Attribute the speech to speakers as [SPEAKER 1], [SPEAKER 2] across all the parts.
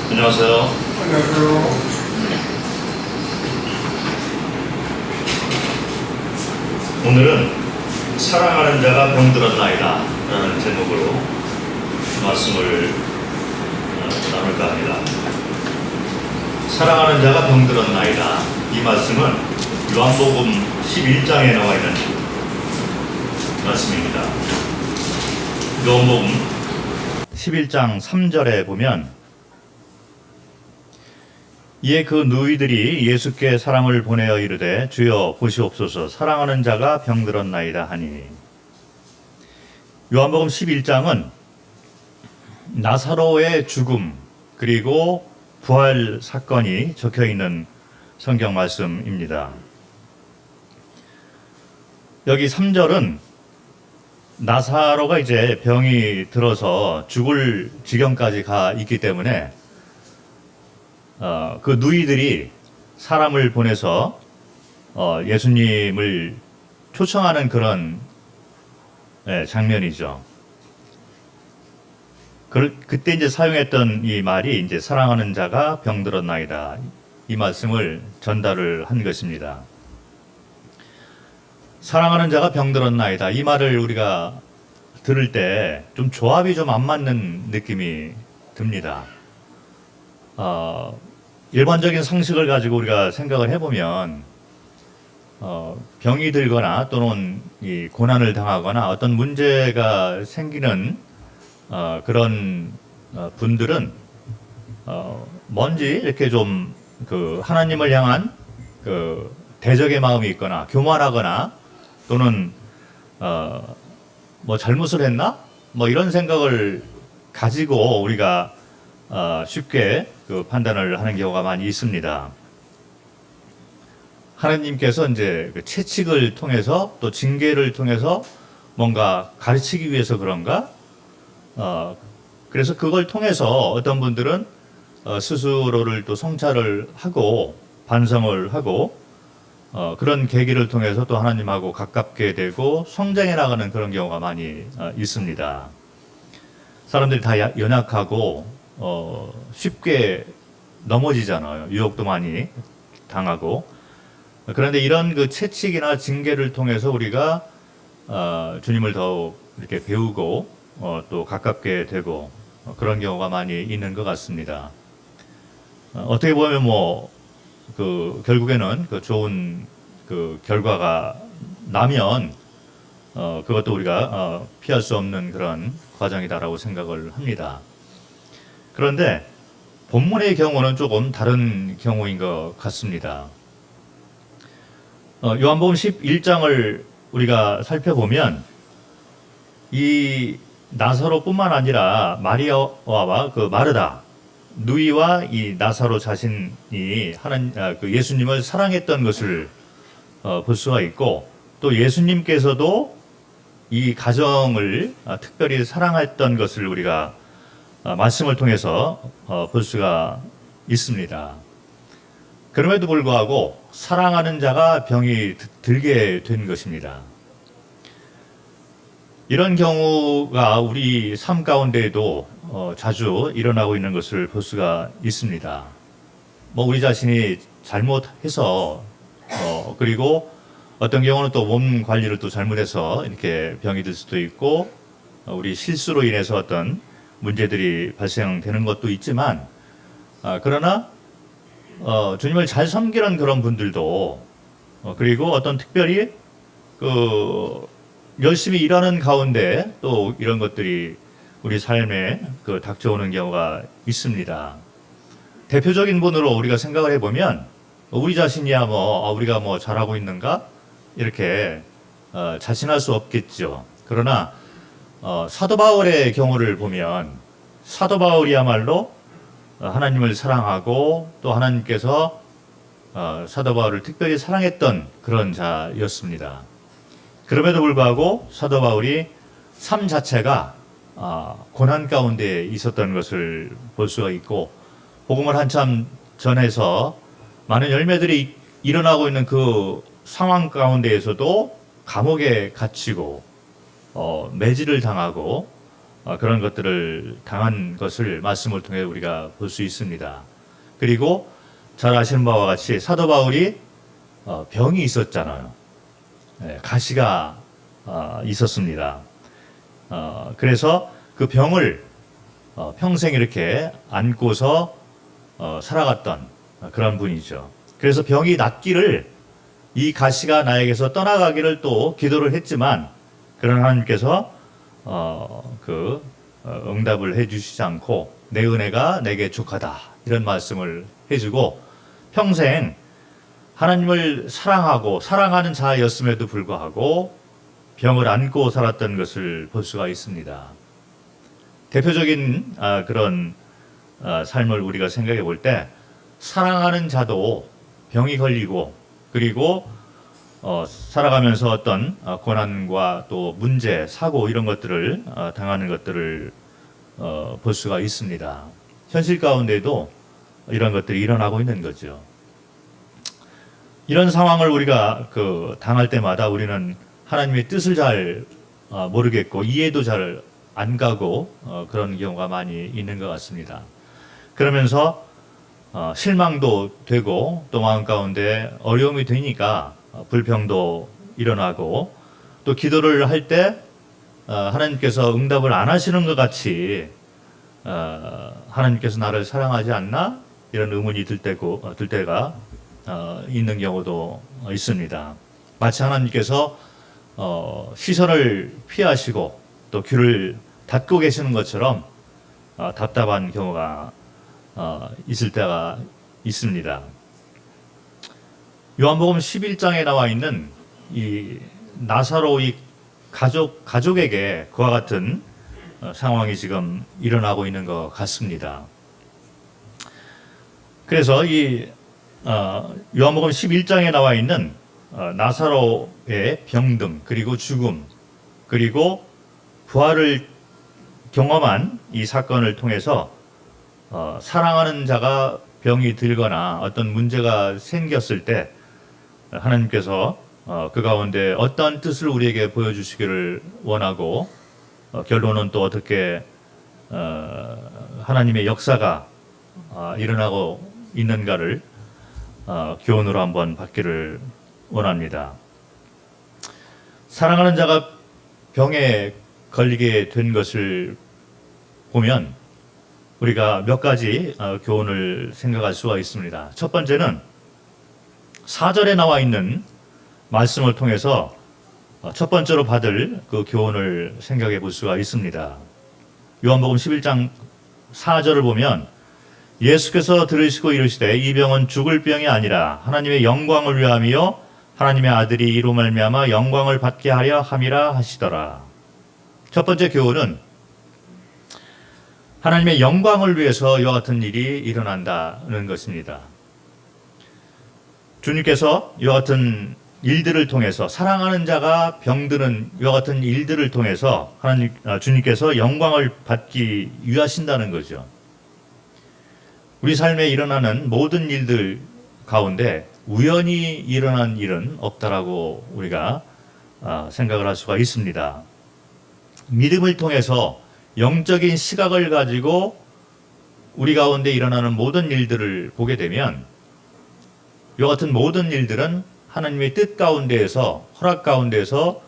[SPEAKER 1] 안녕하세요.
[SPEAKER 2] 안녕하세요.
[SPEAKER 1] 오늘은 사랑하는 자가 병들었나이다 라는 제목으로 말씀을 나눌까 합니다. 사랑하는 자가 병들었나이다. 이 말씀은 요한복음 11장에 나와 있는 말씀입니다. 요한복음 11장 3절에 보면 이에 그 누이들이 예수께 사람을 보내어 이르되 주여 보시옵소서 사랑하는 자가 병들었나이다 하니, 요한복음 11장은 나사로의 죽음 그리고 부활 사건이 적혀있는 성경 말씀입니다. 여기 3절은 나사로가 이제 병이 들어서 죽을 지경까지 가 있기 때문에 그 누이들이 사람을 보내서 예수님을 초청하는 그런 장면이죠. 그때 이제 사용했던 이 말이 이제 사랑하는 자가 병들었나이다. 이 말씀을 전달을 한 것입니다. 사랑하는 자가 병들었나이다. 이 말을 우리가 들을 때 좀 조합이 좀 안 맞는 느낌이 듭니다. 일반적인 상식을 가지고 우리가 생각을 해보면 병이 들거나 또는 이 고난을 당하거나 어떤 문제가 생기는 그런 분들은 뭔지 이렇게 좀 그 하나님을 향한 그 대적의 마음이 있거나 교만하거나 또는 뭐 잘못을 했나 뭐 이런 생각을 가지고 우리가 쉽게 그 판단을 하는 경우가 많이 있습니다. 하나님께서 이제 그 채찍을 통해서 또 징계를 통해서 뭔가 가르치기 위해서 그런가? 그래서 그걸 통해서 어떤 분들은 스스로를 또 성찰을 하고 반성을 하고 그런 계기를 통해서 또 하나님하고 가깝게 되고 성장해 나가는 그런 경우가 많이 있습니다. 사람들이 다 연약하고 쉽게 넘어지잖아요. 유혹도 많이 당하고. 그런데 이런 그 채찍이나 징계를 통해서 우리가 주님을 더욱 이렇게 배우고 또 가깝게 되고 그런 경우가 많이 있는 것 같습니다. 어떻게 보면 뭐 그 결국에는 그 좋은 그 결과가 나면 그것도 우리가 피할 수 없는 그런 과정이다라고 생각을 합니다. 그런데 본문의 경우는 조금 다른 경우인 것 같습니다. 요한복음 11장을 우리가 살펴보면 이 나사로뿐만 아니라 마리아와 그 마르다 누이와 이 나사로 자신이 그 예수님을 사랑했던 것을 볼 수가 있고, 또 예수님께서도 이 가정을 특별히 사랑했던 것을 우리가 말씀을 통해서 볼 수가 있습니다. 그럼에도 불구하고 사랑하는 자가 병이 들게 된 것입니다. 이런 경우가 우리 삶 가운데에도 자주 일어나고 있는 것을 볼 수가 있습니다. 뭐 우리 자신이 잘못해서 그리고 어떤 경우는 또 몸 관리를 또 잘못해서 이렇게 병이 들 수도 있고, 우리 실수로 인해서 어떤 문제들이 발생되는 것도 있지만, 그러나 주님을 잘 섬기는 그런 분들도 그리고 어떤 특별히 그 열심히 일하는 가운데 또 이런 것들이 우리 삶에 그 닥쳐오는 경우가 있습니다. 대표적인 분으로 우리가 생각을 해보면 우리 자신이야 뭐 우리가 뭐 잘하고 있는가 이렇게 자신할 수 없겠죠. 그러나 사도 바울의 경우를 보면 사도 바울이야말로 하나님을 사랑하고 또 하나님께서 사도 바울을 특별히 사랑했던 그런 자였습니다. 그럼에도 불구하고 사도 바울이 삶 자체가 고난 가운데 있었던 것을 볼 수가 있고, 복음을 한참 전해서 많은 열매들이 일어나고 있는 그 상황 가운데에서도 감옥에 갇히고 매질을 당하고 그런 것들을 당한 것을 말씀을 통해 우리가 볼 수 있습니다. 그리고 잘 아시는 바와 같이 사도 바울이 병이 있었잖아요. 가시가 있었습니다. 그래서 그 병을 평생 이렇게 안고서 살아갔던 그런 분이죠. 그래서 병이 낫기를, 이 가시가 나에게서 떠나가기를 또 기도를 했지만, 그런 하나님께서 응답을 해주시지 않고 내 은혜가 내게 족하다 이런 말씀을 해주고, 평생 하나님을 사랑하고 사랑하는 자였음에도 불구하고 병을 안고 살았던 것을 볼 수가 있습니다. 대표적인 그런 삶을 우리가 생각해 볼 때, 사랑하는 자도 병이 걸리고, 그리고 살아가면서 어떤 고난과 또 문제, 사고 이런 것들을 당하는 것들을 볼 수가 있습니다. 현실 가운데도 이런 것들이 일어나고 있는 거죠. 이런 상황을 우리가 당할 때마다 우리는 하나님의 뜻을 잘 모르겠고 이해도 잘 안 가고 그런 경우가 많이 있는 것 같습니다. 그러면서 실망도 되고 또 마음 가운데 어려움이 되니까 불평도 일어나고, 또 기도를 할 때 하나님께서 응답을 안 하시는 것 같이 하나님께서 나를 사랑하지 않나? 이런 의문이 들 때가 있는 경우도 있습니다. 마치 하나님께서 시선을 피하시고 또 귀를 닫고 계시는 것처럼 답답한 경우가 있을 때가 있습니다. 요한복음 11장에 나와 있는 이 나사로 이 가족에게 그와 같은 상황이 지금 일어나고 있는 것 같습니다. 그래서 이 요한복음 11장에 나와 있는 나사로의 병듦, 그리고 죽음, 그리고 부활을 경험한 이 사건을 통해서 사랑하는 자가 병이 들거나 어떤 문제가 생겼을 때 하나님께서 그 가운데 어떤 뜻을 우리에게 보여주시기를 원하고, 결론은 또 어떻게 하나님의 역사가 일어나고 있는가를 교훈으로 한번 받기를 원합니다. 사랑하는 자가 병에 걸리게 된 것을 보면 우리가 몇 가지 교훈을 생각할 수가 있습니다. 첫 번째는 4절에 나와 있는 말씀을 통해서 첫 번째로 받을 그 교훈을 생각해 볼 수가 있습니다. 요한복음 11장 4절을 보면 예수께서 들으시고 이르시되 이 병은 죽을 병이 아니라 하나님의 영광을 위함이요 하나님의 아들이 이로 말미암아 영광을 받게 하려 함이라 하시더라. 첫 번째 교훈은 하나님의 영광을 위해서 이와 같은 일이 일어난다는 것입니다. 주님께서 이와 같은 일들을 통해서, 사랑하는 자가 병드는 이와 같은 일들을 통해서 주님께서 영광을 받기 위하신다는 거죠. 우리 삶에 일어나는 모든 일들 가운데 우연히 일어난 일은 없다라고 우리가 생각을 할 수가 있습니다. 믿음을 통해서 영적인 시각을 가지고 우리 가운데 일어나는 모든 일들을 보게 되면 이와 같은 모든 일들은 하나님의 뜻 가운데에서, 허락 가운데에서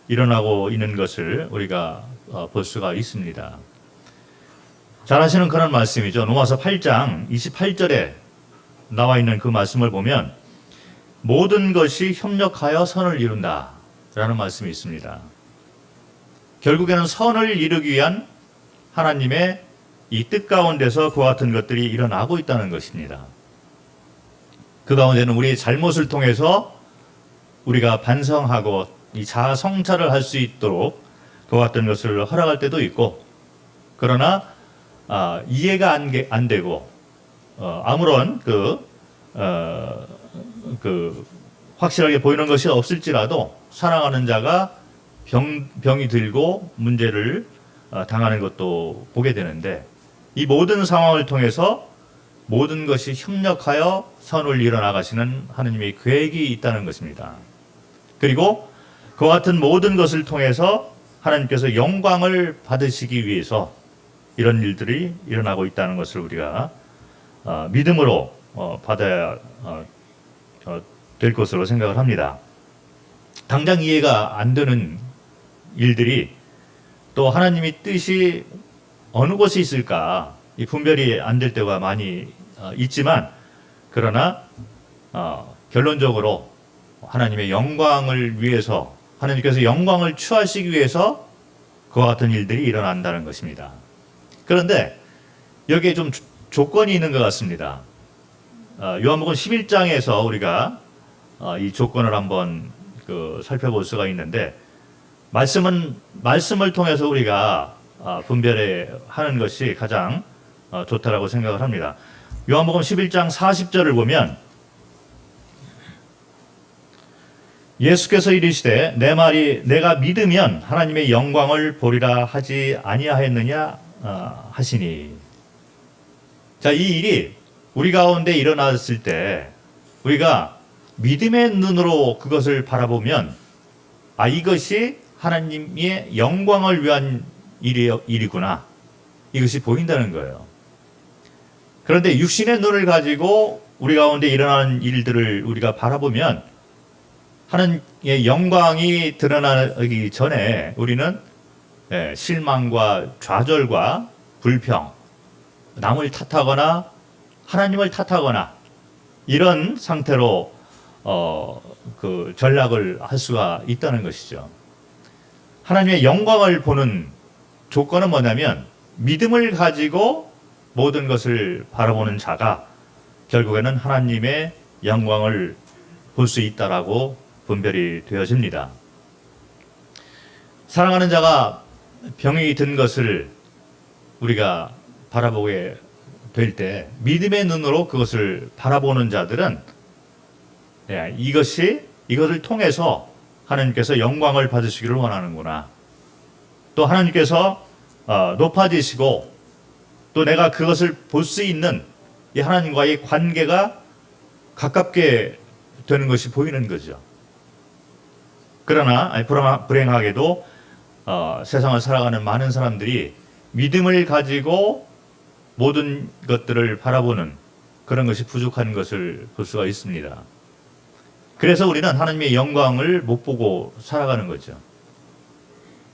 [SPEAKER 1] 일어나고 있는 것을 우리가 볼 수가 있습니다. 잘 아시는 그런 말씀이죠. 로마서 8장 28절에 나와 있는 그 말씀을 보면 모든 것이 협력하여 선을 이룬다 라는 말씀이 있습니다. 결국에는 선을 이루기 위한 하나님의 이 뜻 가운데서 그와 같은 것들이 일어나고 있다는 것입니다. 그 가운데는 우리의 잘못을 통해서 우리가 반성하고 이 자아 성찰을 할 수 있도록 그와 같은 것을 허락할 때도 있고, 그러나 이해가 안 되고 아무런 확실하게 보이는 것이 없을지라도 사랑하는 자가 병이 들고 문제를 당하는 것도 보게 되는데, 이 모든 상황을 통해서 모든 것이 협력하여 선을 이뤄나가시는 하나님의 계획이 있다는 것입니다. 그리고 그와 같은 모든 것을 통해서 하나님께서 영광을 받으시기 위해서 이런 일들이 일어나고 있다는 것을 우리가 믿음으로 받아야 될 것으로 생각을 합니다. 당장 이해가 안 되는 일들이 또 하나님의 뜻이 어느 곳에 있을까 이 분별이 안 될 때가 많이 있지만, 그러나 결론적으로 하나님의 영광을 위해서, 하나님께서 영광을 취하시기 위해서 그와 같은 일들이 일어난다는 것입니다. 그런데 여기에 좀 조건이 있는 것 같습니다. 요한복음 11장에서 우리가 이 조건을 한번 살펴볼 수가 있는데, 말씀을 통해서 우리가 분별해 하는 것이 가장 좋다라고 생각을 합니다. 요한복음 11장 40절을 보면 예수께서 이르시되 내 말이 내가 믿으면 하나님의 영광을 보리라 하지 아니하였느냐 하시니. 자, 이 일이 우리 가운데 일어났을 때 우리가 믿음의 눈으로 그것을 바라보면 이것이 하나님의 영광을 위한 일이구나, 이것이 보인다는 거예요. 그런데 육신의 눈을 가지고 우리 가운데 일어나는 일들을 우리가 바라보면 하나님의 영광이 드러나기 전에 우리는 실망과 좌절과 불평, 남을 탓하거나 하나님을 탓하거나 이런 상태로 전락을 할 수가 있다는 것이죠. 하나님의 영광을 보는 조건은 뭐냐면 믿음을 가지고 모든 것을 바라보는 자가 결국에는 하나님의 영광을 볼 수 있다라고 분별이 되어집니다. 사랑하는 자가 병이 든 것을 우리가 바라보게 될 때 믿음의 눈으로 그것을 바라보는 자들은 이것을 통해서 하나님께서 영광을 받으시기를 원하는구나, 또 하나님께서 높아지시고 또 내가 그것을 볼 수 있는 이 하나님과의 관계가 가깝게 되는 것이 보이는 거죠. 그러나 불행하게도 세상을 살아가는 많은 사람들이 믿음을 가지고 모든 것들을 바라보는 그런 것이 부족한 것을 볼 수가 있습니다. 그래서 우리는 하나님의 영광을 못 보고 살아가는 거죠.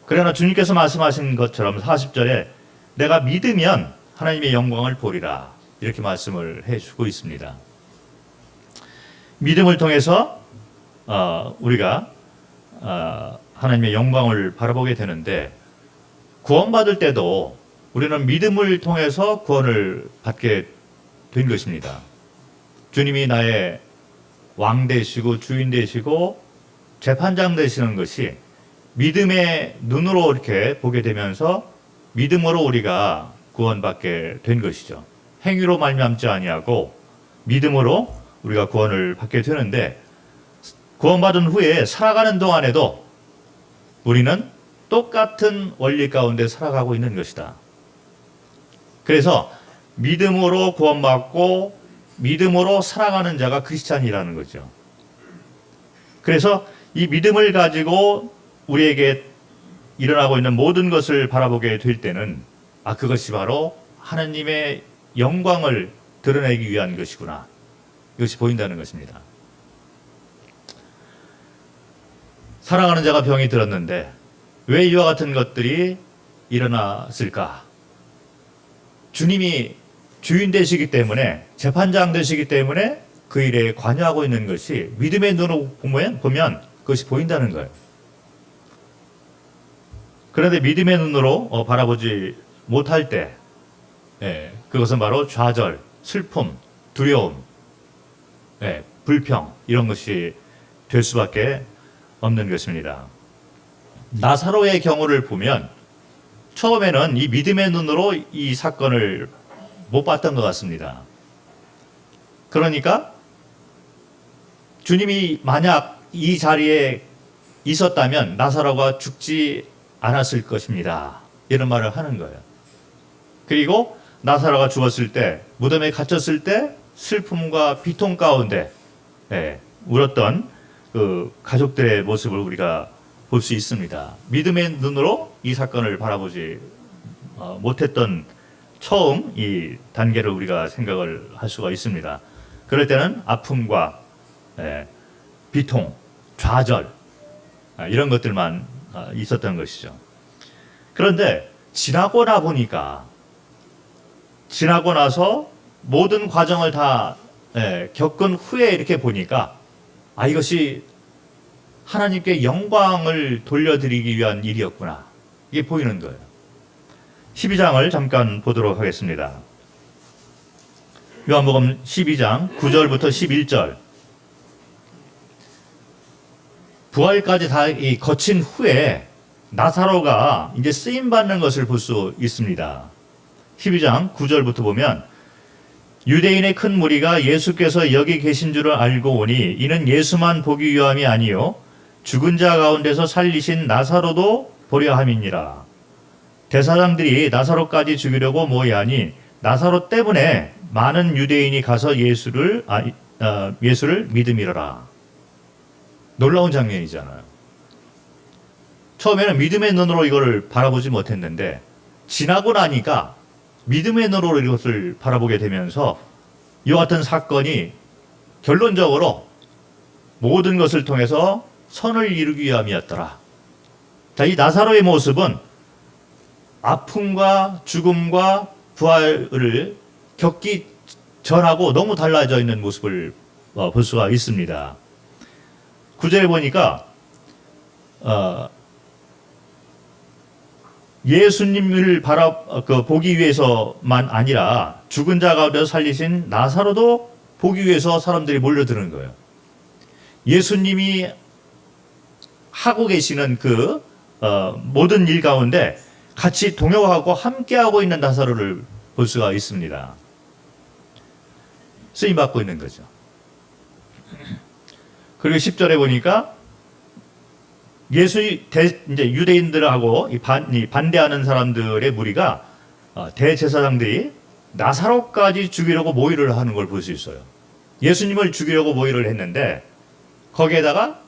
[SPEAKER 1] 그러나 주님께서 말씀하신 것처럼 40절에 내가 믿으면 하나님의 영광을 보리라, 이렇게 말씀을 해주고 있습니다. 믿음을 통해서 우리가 하나님의 영광을 바라보게 되는데, 구원받을 때도 우리는 믿음을 통해서 구원을 받게 된 것입니다. 주님이 나의 왕 되시고 주인 되시고 재판장 되시는 것이 믿음의 눈으로 이렇게 보게 되면서 믿음으로 우리가 구원받게 된 것이죠. 행위로 말미암지 아니하고 믿음으로 우리가 구원을 받게 되는데, 구원받은 후에 살아가는 동안에도 우리는 똑같은 원리 가운데 살아가고 있는 것이다. 그래서 믿음으로 구원받고 믿음으로 살아가는 자가 크리스찬이라는 거죠. 그래서 이 믿음을 가지고 우리에게 일어나고 있는 모든 것을 바라보게 될 때는 그것이 바로 하나님의 영광을 드러내기 위한 것이구나, 이것이 보인다는 것입니다. 사랑하는 자가 병이 들었는데 왜 이와 같은 것들이 일어났을까? 주님이 주인 되시기 때문에, 재판장 되시기 때문에 그 일에 관여하고 있는 것이 믿음의 눈으로 보면 그것이 보인다는 거예요. 그런데 믿음의 눈으로 바라보지 못할 때 그것은 바로 좌절, 슬픔, 두려움, 불평, 이런 것이 될 수밖에 없는 것입니다. 나사로의 경우를 보면 처음에는 이 믿음의 눈으로 이 사건을 못 봤던 것 같습니다. 그러니까 주님이 만약 이 자리에 있었다면 나사로가 죽지 않았을 것입니다, 이런 말을 하는 거예요. 그리고 나사로가 죽었을 때, 무덤에 갇혔을 때 슬픔과 비통 가운데 울었던 그 가족들의 모습을 우리가 볼 수 있습니다. 믿음의 눈으로 이 사건을 바라보지 못했던 처음 이 단계를 우리가 생각을 할 수가 있습니다. 그럴 때는 아픔과 비통, 좌절 이런 것들만 있었던 것이죠. 그런데 지나고 나서 모든 과정을 다 겪은 후에 이렇게 보니까 이것이 하나님께 영광을 돌려드리기 위한 일이었구나. 이게 보이는 거예요. 12장을 잠깐 보도록 하겠습니다. 요한복음 12장 9절부터 11절. 부활까지 다 거친 후에 나사로가 이제 쓰임 받는 것을 볼 수 있습니다. 12장 9절부터 보면 유대인의 큰 무리가 예수께서 여기 계신 줄을 알고 오니 이는 예수만 보기 위함이 아니요 죽은 자 가운데서 살리신 나사로도 보려 함이니라. 대사장들이 나사로까지 죽이려고 모이하니 나사로 때문에 많은 유대인이 가서 예수를 믿음이러라. 놀라운 장면이잖아요. 처음에는 믿음의 눈으로 이걸 바라보지 못했는데 지나고 나니까 믿음의 눈으로 이것을 바라보게 되면서 이와 같은 사건이 결론적으로 모든 것을 통해서 선을 이루기 위함이었더라. 자, 이 나사로의 모습은 아픔과 죽음과 부활을 겪기 전하고 너무 달라져 있는 모습을 볼 수가 있습니다. 9절에 보니까 예수님을 보기 위해서만 아니라 죽은 자 가운데서 살리신 나사로도 보기 위해서 사람들이 몰려드는 거예요. 예수님이 하고 계시는 그 모든 일 가운데 같이 동역하고 함께하고 있는 나사로를 볼 수가 있습니다. 쓰임받고 있는 거죠. 그리고 10절에 보니까 이제 유대인들하고 반대하는 사람들의 무리가 대제사장들이 나사로까지 죽이려고 모의를 하는 걸 볼 수 있어요. 예수님을 죽이려고 모의를 했는데 거기에다가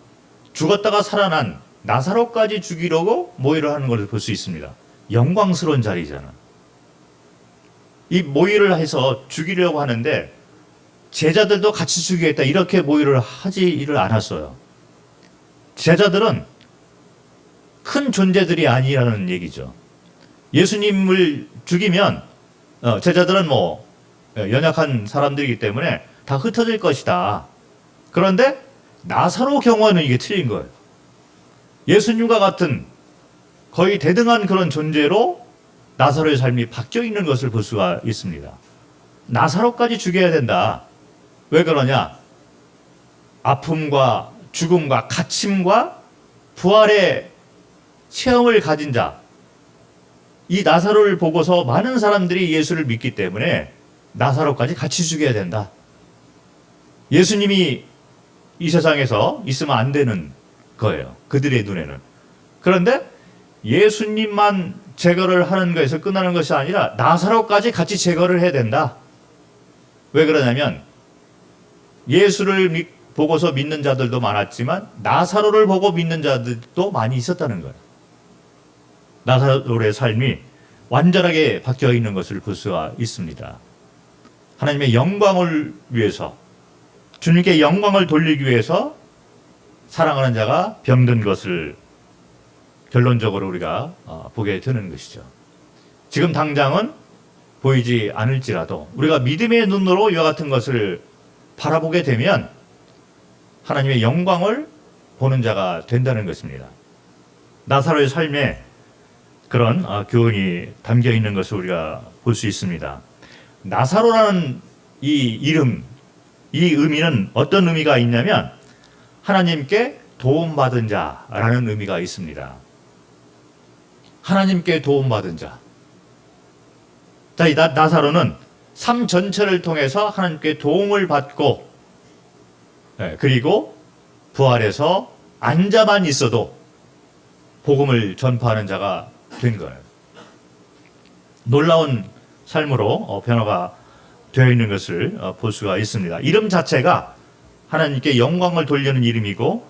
[SPEAKER 1] 죽었다가 살아난 나사로까지 죽이려고 모의를 하는 걸 볼 수 있습니다. 영광스러운 자리잖아. 이 모의를 해서 죽이려고 하는데 제자들도 같이 죽이겠다 이렇게 모의를 하지를 않았어요. 제자들은 큰 존재들이 아니라는 얘기죠. 예수님을 죽이면 제자들은 연약한 사람들이기 때문에 다 흩어질 것이다. 그런데 나사로 경우에는 이게 틀린 거예요. 예수님과 같은 거의 대등한 그런 존재로 나사로의 삶이 바뀌어 있는 것을 볼 수가 있습니다. 나사로까지 죽여야 된다. 왜 그러냐? 아픔과 죽음과 갇힘과 부활의 체험을 가진 자, 이 나사로를 보고서 많은 사람들이 예수를 믿기 때문에 나사로까지 같이 죽여야 된다. 예수님이 이 세상에서 있으면 안 되는 거예요. 그들의 눈에는. 그런데 예수님만 제거를 하는 것에서 끝나는 것이 아니라 나사로까지 같이 제거를 해야 된다. 왜 그러냐면 예수를 보고서 믿는 자들도 많았지만 나사로를 보고 믿는 자들도 많이 있었다는 거예요. 나사로의 삶이 완전하게 바뀌어 있는 것을 볼 수가 있습니다. 하나님의 영광을 위해서, 주님께 영광을 돌리기 위해서 사랑하는 자가 병든 것을 결론적으로 우리가 보게 되는 것이죠. 지금 당장은 보이지 않을지라도 우리가 믿음의 눈으로 이와 같은 것을 바라보게 되면 하나님의 영광을 보는 자가 된다는 것입니다. 나사로의 삶에 그런 교훈이 담겨 있는 것을 우리가 볼 수 있습니다. 나사로라는 이 이름, 이 의미는 어떤 의미가 있냐면 하나님께 도움받은 자라는 의미가 있습니다. 하나님께 도움받은 자. 자, 이 나사로는 삶 전체를 통해서 하나님께 도움을 받고 그리고 부활해서 앉아만 있어도 복음을 전파하는 자가 된 거예요. 놀라운 삶으로 변화가 되어 있는 것을 볼 수가 있습니다. 이름 자체가 하나님께 영광을 돌리는 이름이고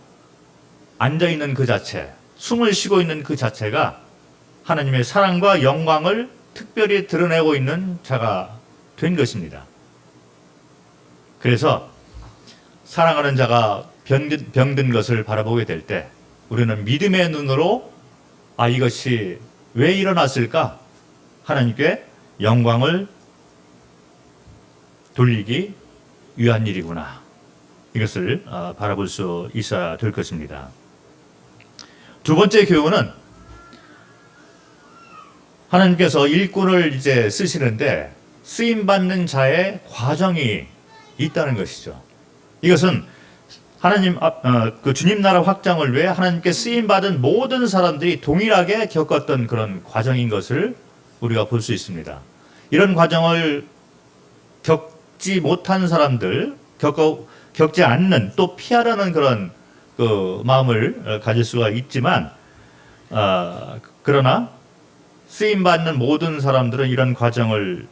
[SPEAKER 1] 앉아있는 그 자체, 숨을 쉬고 있는 그 자체가 하나님의 사랑과 영광을 특별히 드러내고 있는 자가 된 것입니다. 그래서 사랑하는 자가 병든 것을 바라보게 될 때 우리는 믿음의 눈으로 이것이 왜 일어났을까? 하나님께 영광을 돌리기 위한 일이구나. 이것을 바라볼 수 있어야 될 것입니다. 두 번째 교훈은 하나님께서 일꾼을 이제 쓰시는데 쓰임받는 자의 과정이 있다는 것이죠. 이것은 하나님 그 주님 나라 확장을 위해 하나님께 쓰임 받은 모든 사람들이 동일하게 겪었던 그런 과정인 것을 우리가 볼 수 있습니다. 이런 과정을 겪지 못한 사람들, 겪지 않는 또 피하려는 그런 그 마음을 가질 수가 있지만 그러나 쓰임 받는 모든 사람들은 이런 과정을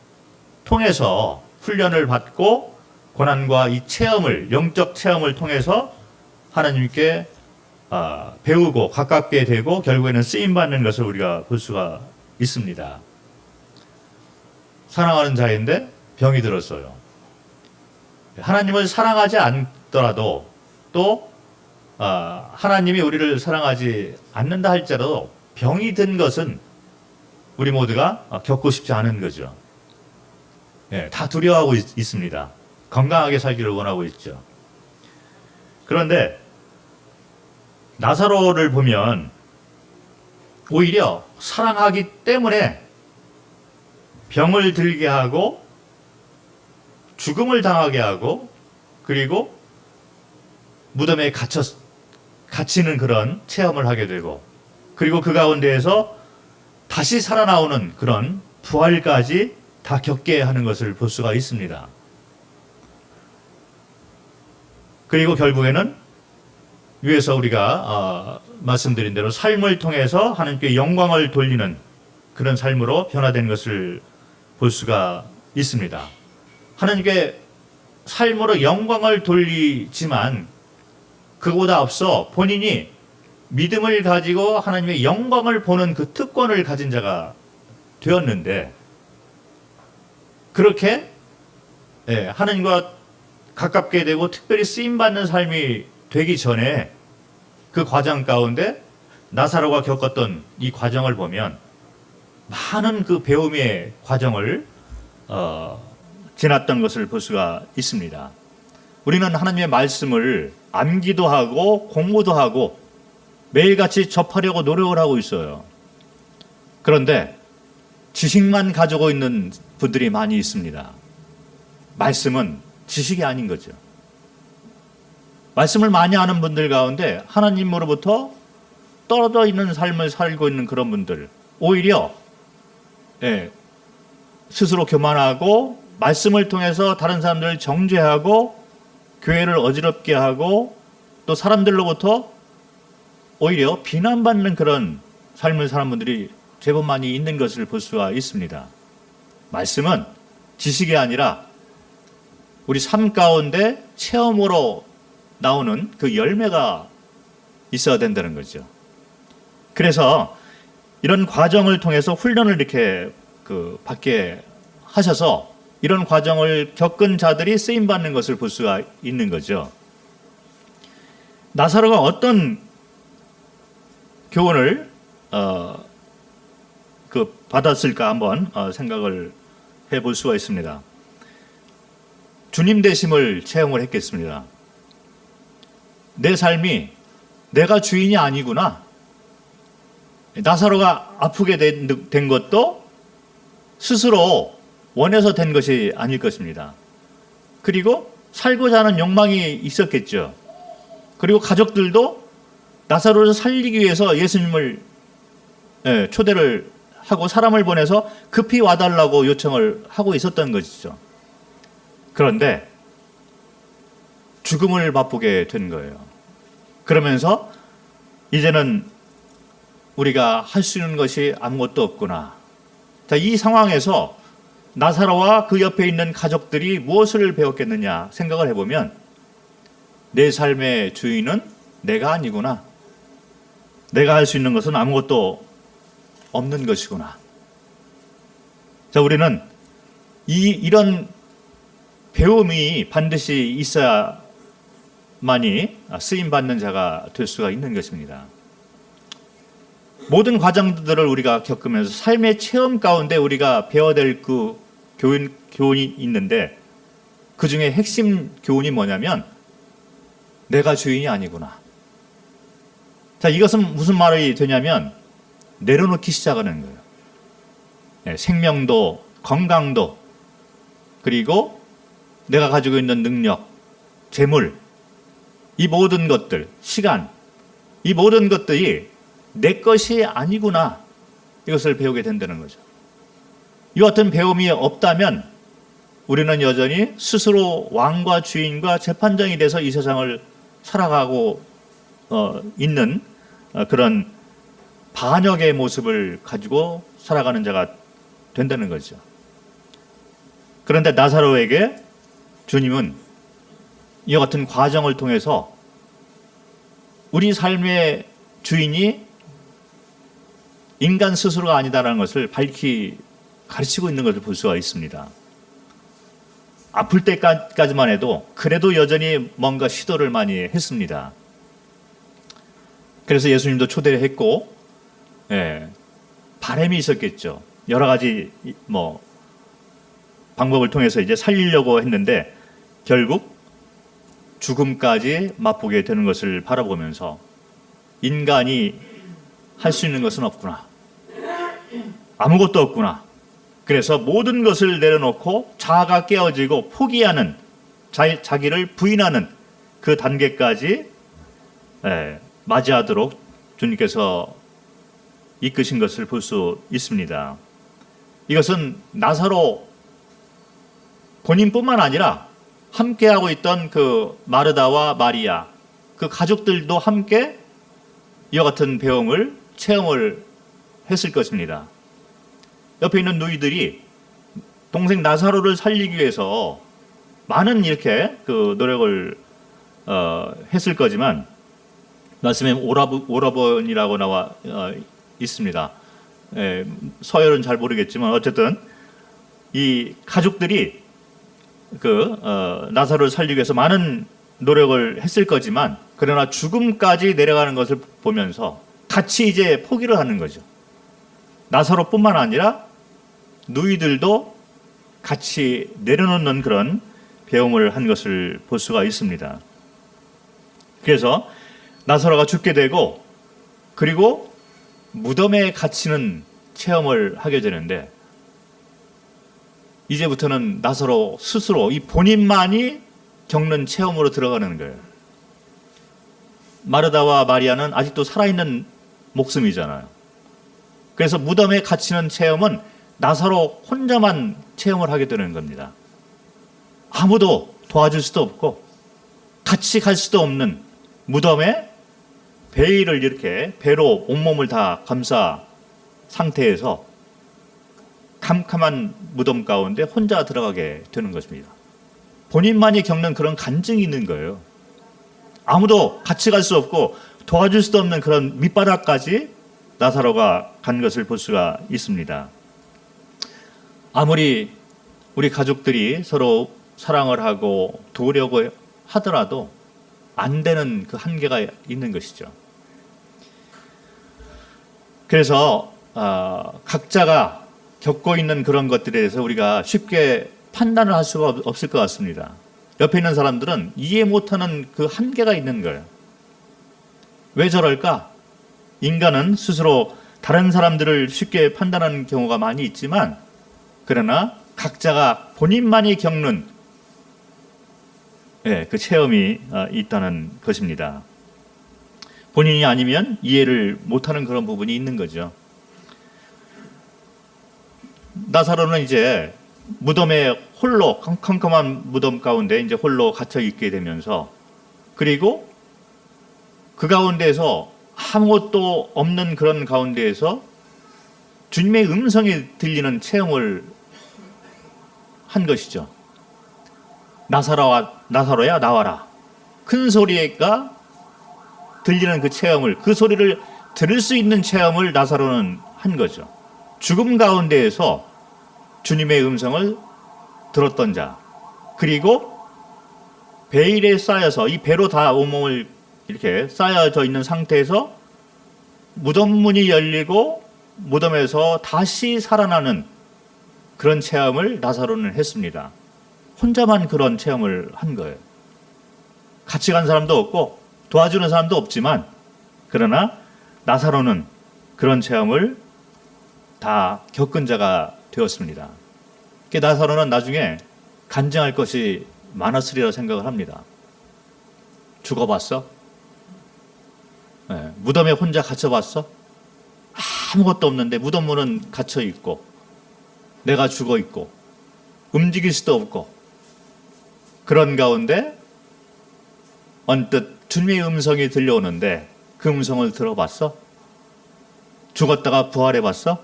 [SPEAKER 1] 통해서 훈련을 받고 고난과 이 체험을, 영적 체험을 통해서 하나님께 배우고 가깝게 되고 결국에는 쓰임받는 것을 우리가 볼 수가 있습니다. 사랑하는 자인데 병이 들었어요. 하나님을 사랑하지 않더라도 또 하나님이 우리를 사랑하지 않는다 할지라도 병이 든 것은 우리 모두가 겪고 싶지 않은 거죠. 다 두려워하고 있습니다. 건강하게 살기를 원하고 있죠. 그런데 나사로를 보면 오히려 사랑하기 때문에 병을 들게 하고 죽음을 당하게 하고 그리고 무덤에 갇히는 그런 체험을 하게 되고 그리고 그 가운데에서 다시 살아나오는 그런 부활까지 다 겪게 하는 것을 볼 수가 있습니다. 그리고 결국에는 위에서 우리가 말씀드린 대로 삶을 통해서 하나님께 영광을 돌리는 그런 삶으로 변화된 것을 볼 수가 있습니다. 하나님께 삶으로 영광을 돌리지만 그보다 앞서 본인이 믿음을 가지고 하나님의 영광을 보는 그 특권을 가진 자가 되었는데 그렇게 하나님과 가깝게 되고 특별히 쓰임받는 삶이 되기 전에 그 과정 가운데 나사로가 겪었던 이 과정을 보면 많은 그 배움의 과정을 지났던 것을 볼 수가 있습니다. 우리는 하나님의 말씀을 암기도 하고 공부도 하고 매일같이 접하려고 노력을 하고 있어요. 그런데 지식만 가지고 있는 분들이 많이 있습니다. 말씀은 지식이 아닌 거죠. 말씀을 많이 아는 분들 가운데 하나님으로부터 떨어져 있는 삶을 살고 있는 그런 분들 오히려 스스로 교만하고 말씀을 통해서 다른 사람들을 정죄하고 교회를 어지럽게 하고 또 사람들로부터 오히려 비난받는 그런 삶을 사는 분들이 제법 많이 있는 것을 볼 수가 있습니다. 말씀은 지식이 아니라 우리 삶 가운데 체험으로 나오는 그 열매가 있어야 된다는 거죠. 그래서 이런 과정을 통해서 훈련을 이렇게 받게 하셔서 이런 과정을 겪은 자들이 쓰임받는 것을 볼 수가 있는 거죠. 나사로가 어떤 교훈을 받았을까 한번 생각을 해볼 수가 있습니다. 주님 되심을 체험을 했겠습니다. 내 삶이 내가 주인이 아니구나. 나사로가 아프게 된 것도 스스로 원해서 된 것이 아닐 것입니다. 그리고 살고자 하는 욕망이 있었겠죠. 그리고 가족들도 나사로를 살리기 위해서 예수님을 초대를 하고 사람을 보내서 급히 와달라고 요청을 하고 있었던 것이죠. 그런데 죽음을 맛보게 된 거예요. 그러면서 이제는 우리가 할 수 있는 것이 아무것도 없구나. 자, 이 상황에서 나사로와 그 옆에 있는 가족들이 무엇을 배웠겠느냐 생각을 해보면 내 삶의 주인은 내가 아니구나. 내가 할 수 있는 것은 아무것도 없는 것이구나. 자, 우리는 이런 배움이 반드시 있어야만이 쓰임받는 자가 될 수가 있는 것입니다. 모든 과정들을 우리가 겪으면서 삶의 체험 가운데 우리가 배워야 될 그 교훈이 있는데, 그 중에 핵심 교훈이 뭐냐면 내가 주인이 아니구나. 자, 이것은 무슨 말이 되냐면 내려놓기 시작하는 거예요. 생명도, 건강도, 그리고 내가 가지고 있는 능력, 재물, 이 모든 것들, 시간, 이 모든 것들이 내 것이 아니구나. 이것을 배우게 된다는 거죠. 이 같은 배움이 없다면 우리는 여전히 스스로 왕과 주인과 재판장이 돼서 이 세상을 살아가고 있는 그런 반역의 모습을 가지고 살아가는 자가 된다는 거죠. 그런데 나사로에게 주님은 이와 같은 과정을 통해서 우리 삶의 주인이 인간 스스로가 아니다라는 것을 밝히 가르치고 있는 것을 볼 수가 있습니다. 아플 때까지만 해도 그래도 여전히 뭔가 시도를 많이 했습니다. 그래서 예수님도 초대를 했고, 바람이 있었겠죠. 여러 가지 방법을 통해서 이제 살리려고 했는데 결국 죽음까지 맛보게 되는 것을 바라보면서 인간이 할 수 있는 것은 없구나. 아무것도 없구나. 그래서 모든 것을 내려놓고 자아가 깨어지고 포기하는, 자기를 부인하는 그 단계까지 맞이하도록 주님께서 이끄신 것을 볼 수 있습니다. 이것은 나사로 본인뿐만 아니라 함께하고 있던 그 마르다와 마리아, 그 가족들도 함께 이와 같은 배움을 체험을 했을 것입니다. 옆에 있는 누이들이 동생 나사로를 살리기 위해서 많은 이렇게 그 노력을 했을 거지만, 말씀에 오라버니라고 나와 있습니다. 서열은 잘 모르겠지만 어쨌든 이 가족들이 나사로를 살리기 위해서 많은 노력을 했을 거지만, 그러나 죽음까지 내려가는 것을 보면서 같이 이제 포기를 하는 거죠. 나사로뿐만 아니라 누이들도 같이 내려놓는 그런 배움을 한 것을 볼 수가 있습니다. 그래서 나사로가 죽게 되고, 그리고 무덤에 갇히는 체험을 하게 되는데, 이제부터는 나사로 스스로 이 본인만이 겪는 체험으로 들어가는 거예요. 마르다와 마리아는 아직도 살아있는 목숨이잖아요. 그래서 무덤에 갇히는 체험은 나사로 혼자만 체험을 하게 되는 겁니다. 아무도 도와줄 수도 없고 같이 갈 수도 없는 무덤에 베일을 이렇게 배로 온몸을 다 감싸 상태에서 캄캄한 무덤 가운데 혼자 들어가게 되는 것입니다. 본인만이 겪는 그런 간증이 있는 거예요. 아무도 같이 갈 수 없고 도와줄 수도 없는 그런 밑바닥까지 나사로가 간 것을 볼 수가 있습니다. 아무리 우리 가족들이 서로 사랑을 하고 도우려고 하더라도 안 되는 그 한계가 있는 것이죠. 그래서 각자가 겪고 있는 그런 것들에 대해서 우리가 쉽게 판단을 할 수가 없을 것 같습니다. 옆에 있는 사람들은 이해 못하는 그 한계가 있는 거예요. 왜 저럴까? 인간은 스스로 다른 사람들을 쉽게 판단하는 경우가 많이 있지만, 그러나 각자가 본인만이 겪는 그 체험이 있다는 것입니다. 본인이 아니면 이해를 못하는 그런 부분이 있는 거죠. 나사로는 이제 무덤에 홀로, 컴컴한 무덤 가운데 이제 홀로 갇혀 있게 되면서, 그리고 그 가운데에서 아무것도 없는 그런 가운데에서 주님의 음성이 들리는 체험을 한 것이죠. 나사로야 나와라. 큰 소리가 들리는 그 체험을, 그 소리를 들을 수 있는 체험을 나사로는 한 거죠. 죽음 가운데에서 주님의 음성을 들었던 자, 그리고 베일에 쌓여서 이 배로 다 온몸을 이렇게 쌓여져 있는 상태에서 무덤 문이 열리고 무덤에서 다시 살아나는 그런 체험을 나사로는 했습니다. 혼자만 그런 체험을 한 거예요. 같이 간 사람도 없고 도와주는 사람도 없지만, 그러나 나사로는 그런 체험을 다 겪은 자가 되었습니다. 나사로는 나중에 간증할 것이 많았으리라 생각을 합니다. 죽어봤어? 네. 무덤에 혼자 갇혀봤어? 아무것도 없는데 무덤 문은 갇혀 있고 내가 죽어 있고 움직일 수도 없고, 그런 가운데 언뜻 주님의 음성이 들려오는데 그 음성을 들어봤어? 죽었다가 부활해봤어?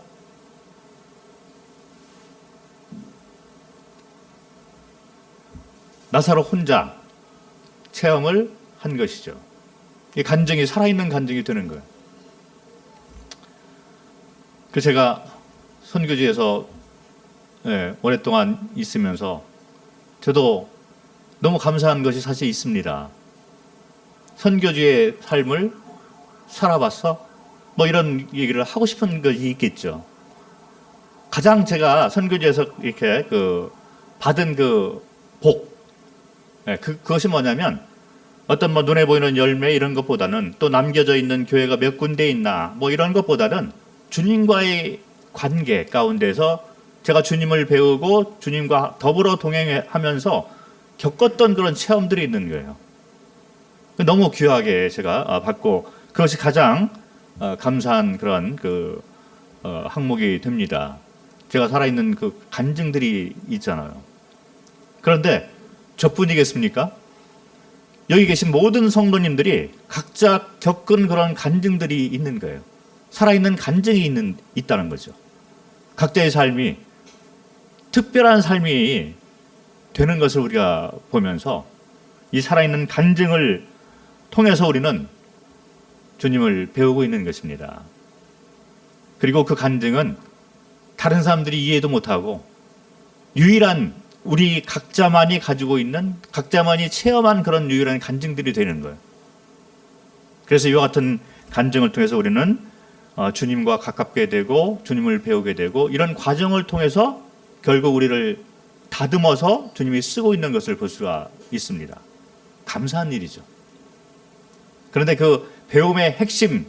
[SPEAKER 1] 나사로 혼자 체험을 한 것이죠. 이 간증이 살아있는 간증이 되는 거예요. 제가 선교지에서 오랫동안 있으면서 저도 너무 감사한 것이 사실 있습니다. 선교지의 삶을 살아봤어? 뭐 이런 얘기를 하고 싶은 것이 있겠죠. 가장 제가 선교지에서 이렇게 받은 복, 그것이 뭐냐면, 어떤 눈에 보이는 열매 이런 것보다는, 또 남겨져 있는 교회가 몇 군데 있나 뭐 이런 것보다는 주님과의 관계 가운데서 제가 주님을 배우고 주님과 더불어 동행하면서 겪었던 그런 체험들이 있는 거예요. 너무 귀하게 제가 받고, 그것이 가장 감사한 그런 항목이 됩니다. 제가 살아있는 그 간증들이 있잖아요. 그런데 저뿐이겠습니까? 여기 계신 모든 성도님들이 각자 겪은 그런 간증들이 있는 거예요. 살아있는 간증이 있다는 거죠. 각자의 삶이 특별한 삶이 되는 것을 우리가 보면서 이 살아있는 간증을 통해서 우리는 주님을 배우고 있는 것입니다. 그리고 그 간증은 다른 사람들이 이해도 못하고 유일한 우리 각자만이 가지고 있는, 각자만이 체험한 그런 유일한 간증들이 되는 거예요. 그래서 이와 같은 간증을 통해서 우리는 주님과 가깝게 되고 주님을 배우게 되고, 이런 과정을 통해서 결국 우리를 다듬어서 주님이 쓰고 있는 것을 볼 수가 있습니다. 감사한 일이죠. 그런데 그 배움의 핵심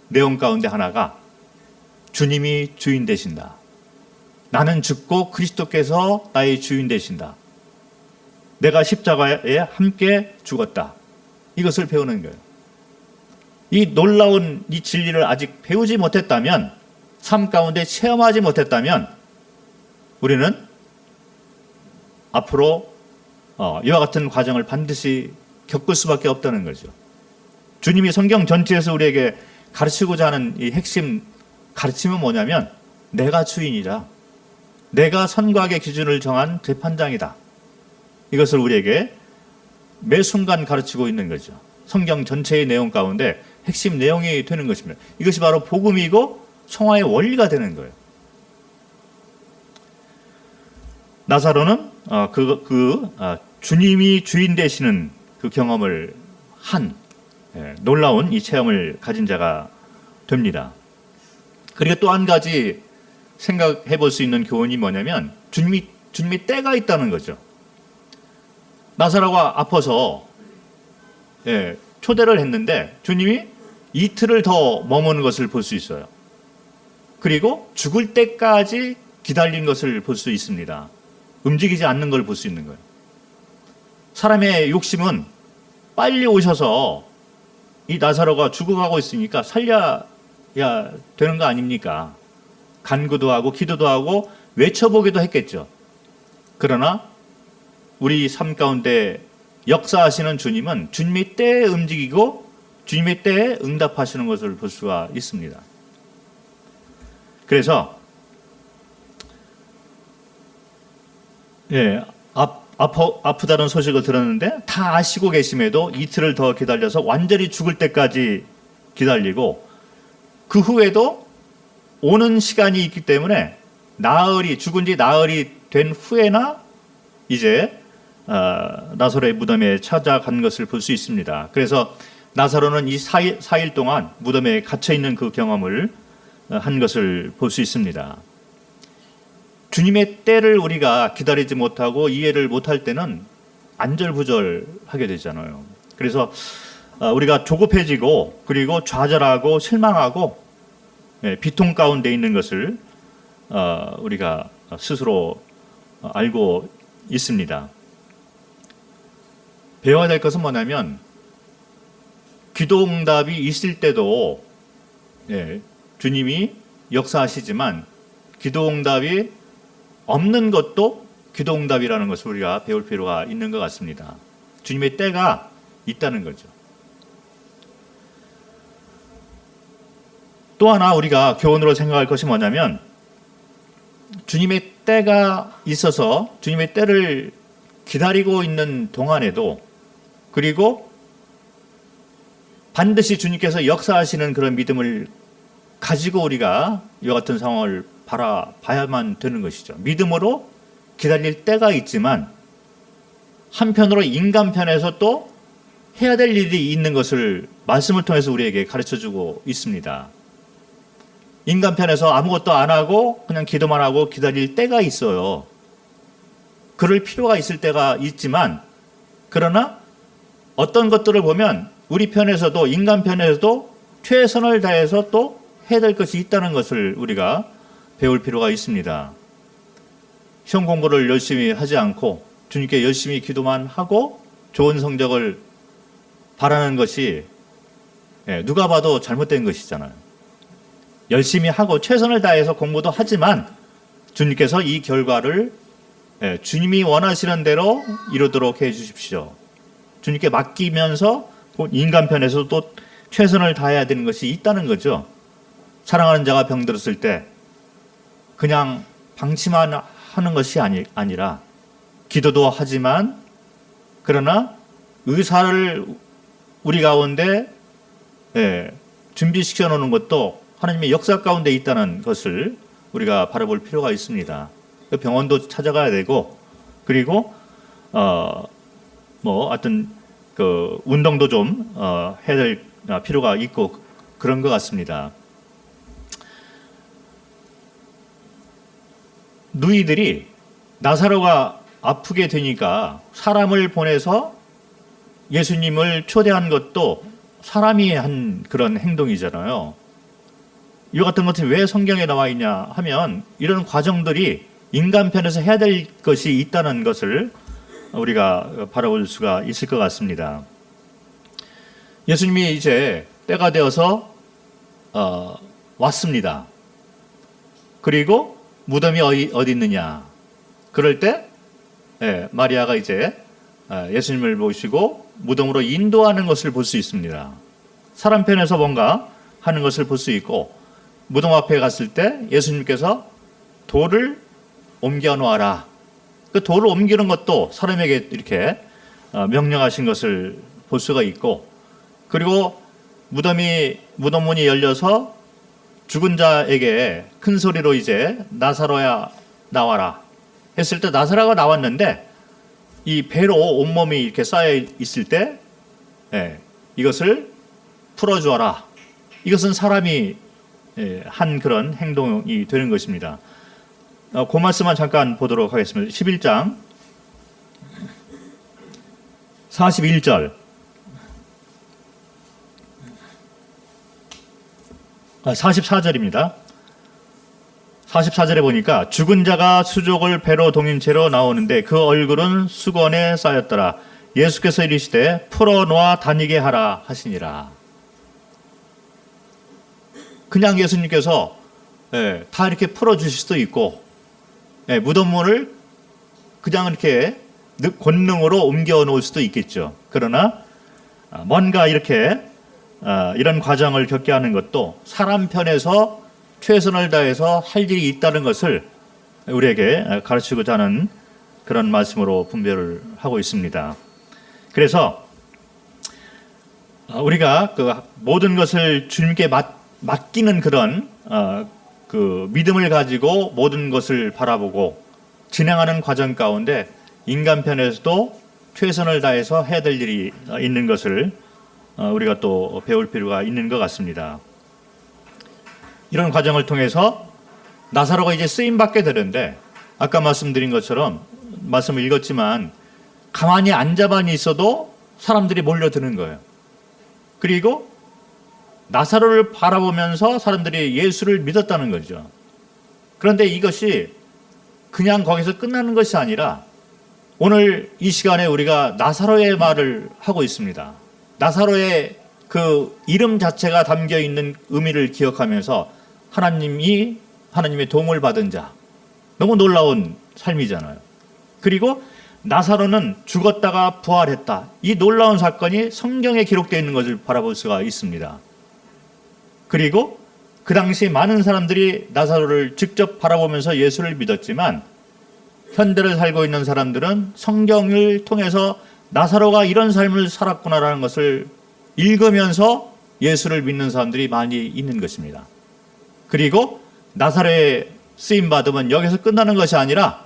[SPEAKER 1] 내용 가운데 하나가 주님이 주인 되신다. 나는 죽고 그리스도께서 나의 주인 되신다. 내가 십자가에 함께 죽었다. 이것을 배우는 거예요. 이 놀라운 이 진리를 아직 배우지 못했다면, 삶 가운데 체험하지 못했다면, 우리는 앞으로 이와 같은 과정을 반드시 겪을 수밖에 없다는 거죠. 주님이 성경 전체에서 우리에게 가르치고자 하는 이 핵심 가르침은 뭐냐면, 내가 주인이다. 내가 선과의 기준을 정한 재판장이다. 이것을 우리에게 매 순간 가르치고 있는 거죠. 성경 전체의 내용 가운데 핵심 내용이 되는 것입니다. 이것이 바로 복음이고 성화의 원리가 되는 거예요. 나사로는 주님이 주인 되시는 그 경험을 한 놀라운 이 체험을 가진 자가 됩니다. 그리고 또 한 가지 생각해 볼 수 있는 교훈이 뭐냐면, 주님이 때가 있다는 거죠. 나사로가 아파서 초대를 했는데 주님이 이틀을 더 머무는 것을 볼 수 있어요. 그리고 죽을 때까지 기다린 것을 볼 수 있습니다. 움직이지 않는 걸 볼 수 있는 거예요. 사람의 욕심은 빨리 오셔서 이 나사로가 죽어가고 있으니까 살려야 되는 거 아닙니까? 간구도 하고 기도도 하고 외쳐보기도 했겠죠. 그러나 우리 삶 가운데 역사하시는 주님은 주님의 때에 움직이고 주님의 때에 응답하시는 것을 볼 수가 있습니다. 그래서 아프다는 소식을 들었는데 다 아시고 계심에도 이틀을 더 기다려서 완전히 죽을 때까지 기다리고, 그 후에도 오는 시간이 있기 때문에 죽은 지 나흘이 된 후에나 이제 나사로의 무덤에 찾아간 것을 볼 수 있습니다. 그래서 나사로는 이 4일 동안 무덤에 갇혀 있는 그 경험을 한 것을 볼 수 있습니다. 주님의 때를 우리가 기다리지 못하고 이해를 못할 때는 안절부절하게 되잖아요. 그래서 우리가 조급해지고 그리고 좌절하고 실망하고 비통 가운데 있는 것을 우리가 스스로 알고 있습니다. 배워야 될 것은 뭐냐면 기도 응답이 있을 때도 주님이 역사하시지만 기도 응답이 없는 것도 기도 응답이라는 것을 우리가 배울 필요가 있는 것 같습니다. 주님의 때가 있다는 거죠. 또 하나 우리가 교훈으로 생각할 것이 뭐냐면 주님의 때가 있어서 주님의 때를 기다리고 있는 동안에도 그리고 반드시 주님께서 역사하시는 그런 믿음을 가지고 우리가 이와 같은 상황을 바라봐야만 되는 것이죠. 믿음으로 기다릴 때가 있지만 한편으로 인간 편에서 또 해야 될 일이 있는 것을 말씀을 통해서 우리에게 가르쳐주고 있습니다. 인간 편에서 아무것도 안 하고 그냥 기도만 하고 기다릴 때가 있어요. 그럴 필요가 있을 때가 있지만 그러나 어떤 것들을 보면 우리 편에서도 인간 편에서도 최선을 다해서 또 해야 될 것이 있다는 것을 우리가 배울 필요가 있습니다. 시험 공부를 열심히 하지 않고 주님께 열심히 기도만 하고 좋은 성적을 바라는 것이 누가 봐도 잘못된 것이잖아요. 열심히 하고 최선을 다해서 공부도 하지만 주님께서 이 결과를 주님이 원하시는 대로 이루도록 해 주십시오. 주님께 맡기면서 인간 편에서 또 최선을 다해야 되는 것이 있다는 거죠. 사랑하는 자가 병들었을 때 그냥 방치만 하는 것이 아니라 기도도 하지만 그러나 의사를 우리 가운데 준비시켜 놓는 것도 하나님의 역사 가운데 있다는 것을 우리가 바라볼 필요가 있습니다. 병원도 찾아가야 되고 그리고 하여튼 그 운동도 좀 해야 될 필요가 있고 그런 것 같습니다. 누이들이 나사로가 아프게 되니까 사람을 보내서 예수님을 초대한 것도 사람이 한 그런 행동이잖아요. 이와 같은 것이 왜 성경에 나와 있냐 하면 이런 과정들이 인간 편에서 해야 될 것이 있다는 것을 우리가 바라볼 수가 있을 것 같습니다. 예수님이 이제 때가 되어서 왔습니다. 그리고 무덤이 어디 있느냐. 그럴 때 마리아가 이제 예수님을 모시고 무덤으로 인도하는 것을 볼 수 있습니다. 사람 편에서 뭔가 하는 것을 볼 수 있고 무덤 앞에 갔을 때 예수님께서 돌을 옮겨 놓아라. 그 돌을 옮기는 것도 사람에게 이렇게 명령하신 것을 볼 수가 있고 그리고 무덤문이 열려서 죽은 자에게 큰 소리로 이제 나사로야 나와라 했을 때 나사로가 나왔는데 이 배로 온몸이 이렇게 쌓여 있을 때 이것을 풀어주어라. 이것은 사람이 한 그런 행동이 되는 것입니다. 그 말씀만 잠깐 보도록 하겠습니다. 11장 41절 44절입니다. 44절에 보니까 죽은 자가 수족을 배로 동인 채로 나오는데 그 얼굴은 수건에 쌓였더라. 예수께서 이르시되 풀어놓아 다니게 하라 하시니라. 그냥 예수님께서 다 이렇게 풀어주실 수도 있고 무덤문을 그냥 이렇게 권능으로 옮겨 놓을 수도 있겠죠. 그러나 뭔가 이렇게 이런 과정을 겪게 하는 것도 사람 편에서 최선을 다해서 할 일이 있다는 것을 우리에게 가르치고자 하는 그런 말씀으로 분별을 하고 있습니다. 그래서 우리가 그 모든 것을 주님께 맡기는 그런 그 믿음을 가지고 모든 것을 바라보고 진행하는 과정 가운데 인간 편에서도 최선을 다해서 해야 될 일이 있는 것을 우리가 또 배울 필요가 있는 것 같습니다. 이런 과정을 통해서 나사로가 이제 쓰임 받게 되는데 아까 말씀드린 것처럼 말씀을 읽었지만 가만히 앉아만 있어도 사람들이 몰려드는 거예요. 그리고 나사로를 바라보면서 사람들이 예수를 믿었다는 거죠. 그런데 이것이 그냥 거기서 끝나는 것이 아니라 오늘 이 시간에 우리가 나사로의 말을 하고 있습니다. 나사로의 그 이름 자체가 담겨 있는 의미를 기억하면서 하나님의 도움을 받은 자. 너무 놀라운 삶이잖아요. 그리고 나사로는 죽었다가 부활했다. 이 놀라운 사건이 성경에 기록되어 있는 것을 바라볼 수가 있습니다. 그리고 그 당시 많은 사람들이 나사로를 직접 바라보면서 예수를 믿었지만 현대를 살고 있는 사람들은 성경을 통해서 나사로가 이런 삶을 살았구나라는 것을 읽으면서 예수를 믿는 사람들이 많이 있는 것입니다. 그리고 나사로의 쓰임받음은 여기서 끝나는 것이 아니라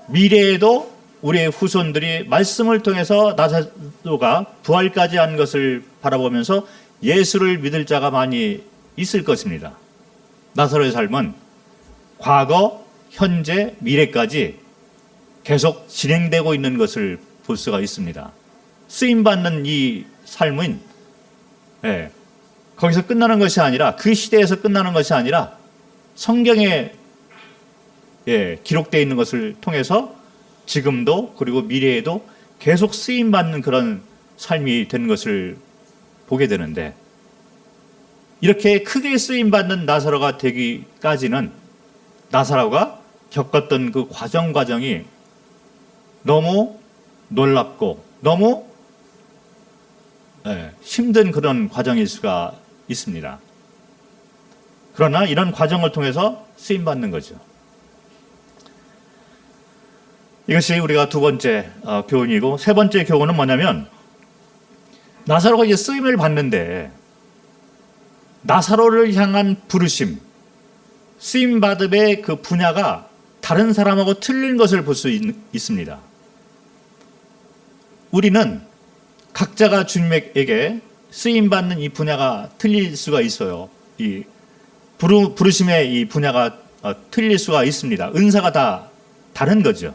[SPEAKER 1] 미래에도 우리의 후손들이 말씀을 통해서 나사로가 부활까지 한 것을 바라보면서 예수를 믿을 자가 많이 있을 것입니다. 나사로의 삶은 과거, 현재, 미래까지 계속 진행되고 있는 것을 볼 수가 있습니다. 쓰임받는 이 삶은 거기서 끝나는 것이 아니라 그 시대에서 끝나는 것이 아니라 성경에 기록되어 있는 것을 통해서 지금도 그리고 미래에도 계속 쓰임받는 그런 삶이 되는 것을 보게 되는데 이렇게 크게 쓰임받는 나사로가 되기까지는 나사로가 겪었던 그 과정이 너무 놀랍고 너무 힘든 그런 과정일 수가 있습니다. 그러나 이런 과정을 통해서 쓰임받는 거죠. 이것이 우리가 두 번째 교훈이고 세 번째 교훈은 뭐냐면 나사로가 이제 쓰임을 받는데 나사로를 향한 부르심, 쓰임받음의 그 분야가 다른 사람하고 틀린 것을 볼 수 있습니다. 우리는 각자가 주님에게 쓰임받는 이 분야가 틀릴 수가 있어요. 이 부르심의 이 분야가 틀릴 수가 있습니다. 은사가 다 다른 거죠.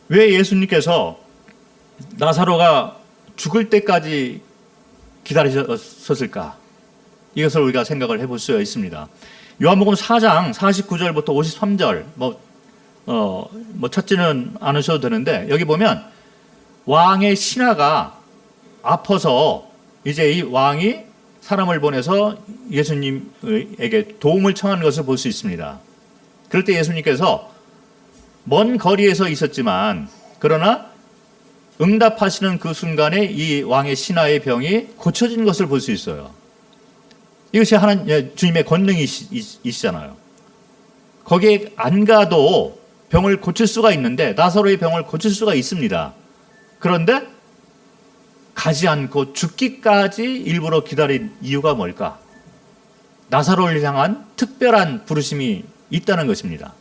[SPEAKER 1] 왜 예수님께서 나사로가 죽을 때까지 기다리셨을까? 이것을 우리가 생각을 해볼 수 있습니다. 요한복음 4장 49절부터 53절 찾지는 않으셔도 되는데 여기 보면 왕의 신하가 아파서 이제 이 왕이 사람을 보내서 예수님에게 도움을 청하는 것을 볼 수 있습니다. 그럴 때 예수님께서 먼 거리에서 있었지만 그러나 응답하시는 그 순간에 이 왕의 신하의 병이 고쳐진 것을 볼 수 있어요. 이것이 주님의 권능이시잖아요. 거기에 안 가도 병을 고칠 수가 있는데 나사로의 병을 고칠 수가 있습니다. 그런데 가지 않고 죽기까지 일부러 기다린 이유가 뭘까? 나사로를 향한 특별한 부르심이 있다는 것입니다.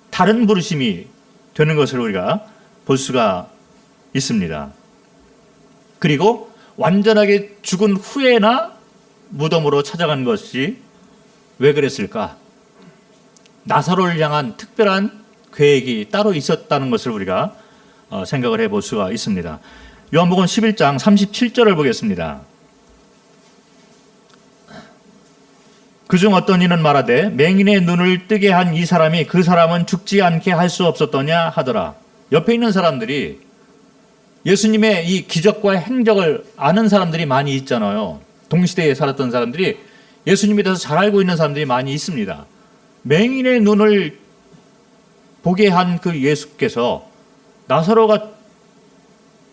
[SPEAKER 1] 다른 부르심이 되는 것을 우리가 볼 수가 있습니다. 그리고 완전하게 죽은 후에나 무덤으로 찾아간 것이 왜 그랬을까? 나사로를 향한 특별한 계획이 따로 있었다는 것을 우리가 생각을 해볼 수가 있습니다. 요한복음 11장 37절을 보겠습니다. 그중 어떤 이는 말하되 맹인의 눈을 뜨게 한 이 사람이 그 사람은 죽지 않게 할 수 없었더냐 하더라. 옆에 있는 사람들이 예수님의 이 기적과 행적을 아는 사람들이 많이 있잖아요. 동시대에 살았던 사람들이 예수님에 대해서 잘 알고 있는 사람들이 많이 있습니다. 맹인의 눈을 보게 한 그 예수께서 나사로가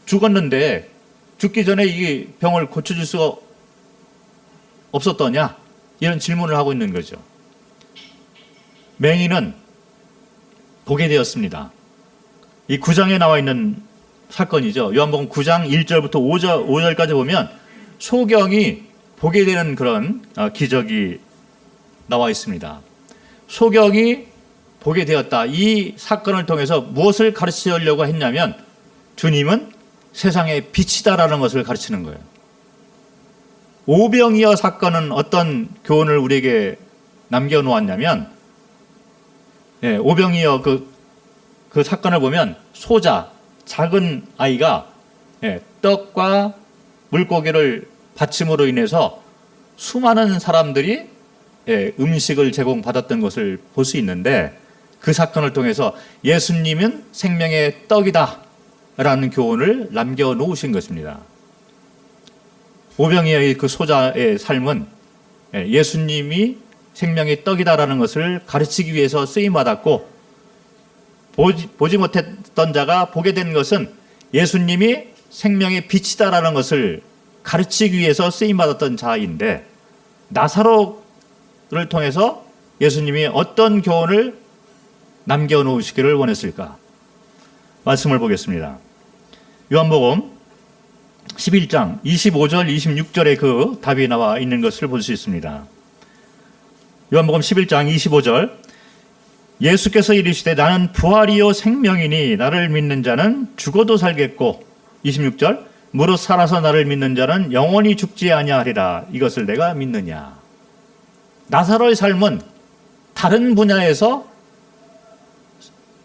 [SPEAKER 1] 죽었는데 죽기 전에 이 병을 고쳐줄 수가 없었더냐? 이런 질문을 하고 있는 거죠. 맹인은 보게 되었습니다. 이 9장에 나와 있는 사건이죠. 요한복음 9장 1절부터 5절까지 보면 소경이 보게 되는 그런 기적이 나와 있습니다. 소경이 보게 되었다. 이 사건을 통해서 무엇을 가르치려고 했냐면 주님은 세상의 빛이다라는 것을 가르치는 거예요. 오병이어 사건은 어떤 교훈을 우리에게 남겨놓았냐면, 오병이어 그 사건을 보면 소자, 작은 아이가 떡과 물고기를 받침으로 인해서 수많은 사람들이 음식을 제공받았던 것을 볼 수 있는데, 그 사건을 통해서 예수님은 생명의 떡이다 라는 교훈을 남겨놓으신 것입니다. 오병이어의 그 소자의 삶은 예수님이 생명의 떡이다라는 것을 가르치기 위해서 쓰임받았고, 보지 못했던 자가 보게 된 것은 예수님이 생명의 빛이다라는 것을 가르치기 위해서 쓰임받았던 자인데, 나사로를 통해서 예수님이 어떤 교훈을 남겨놓으시기를 원했을까? 말씀을 보겠습니다. 요한복음 11장 25절 26절에 그 답이 나와 있는 것을 볼 수 있습니다. 요한복음 11장 25절, 예수께서 이르시되 나는 부활이요 생명이니 나를 믿는 자는 죽어도 살겠고, 26절, 무릇 살아서 나를 믿는 자는 영원히 죽지 아니하리라. 이것을 내가 믿느냐. 나사로의 삶은 다른 분야에서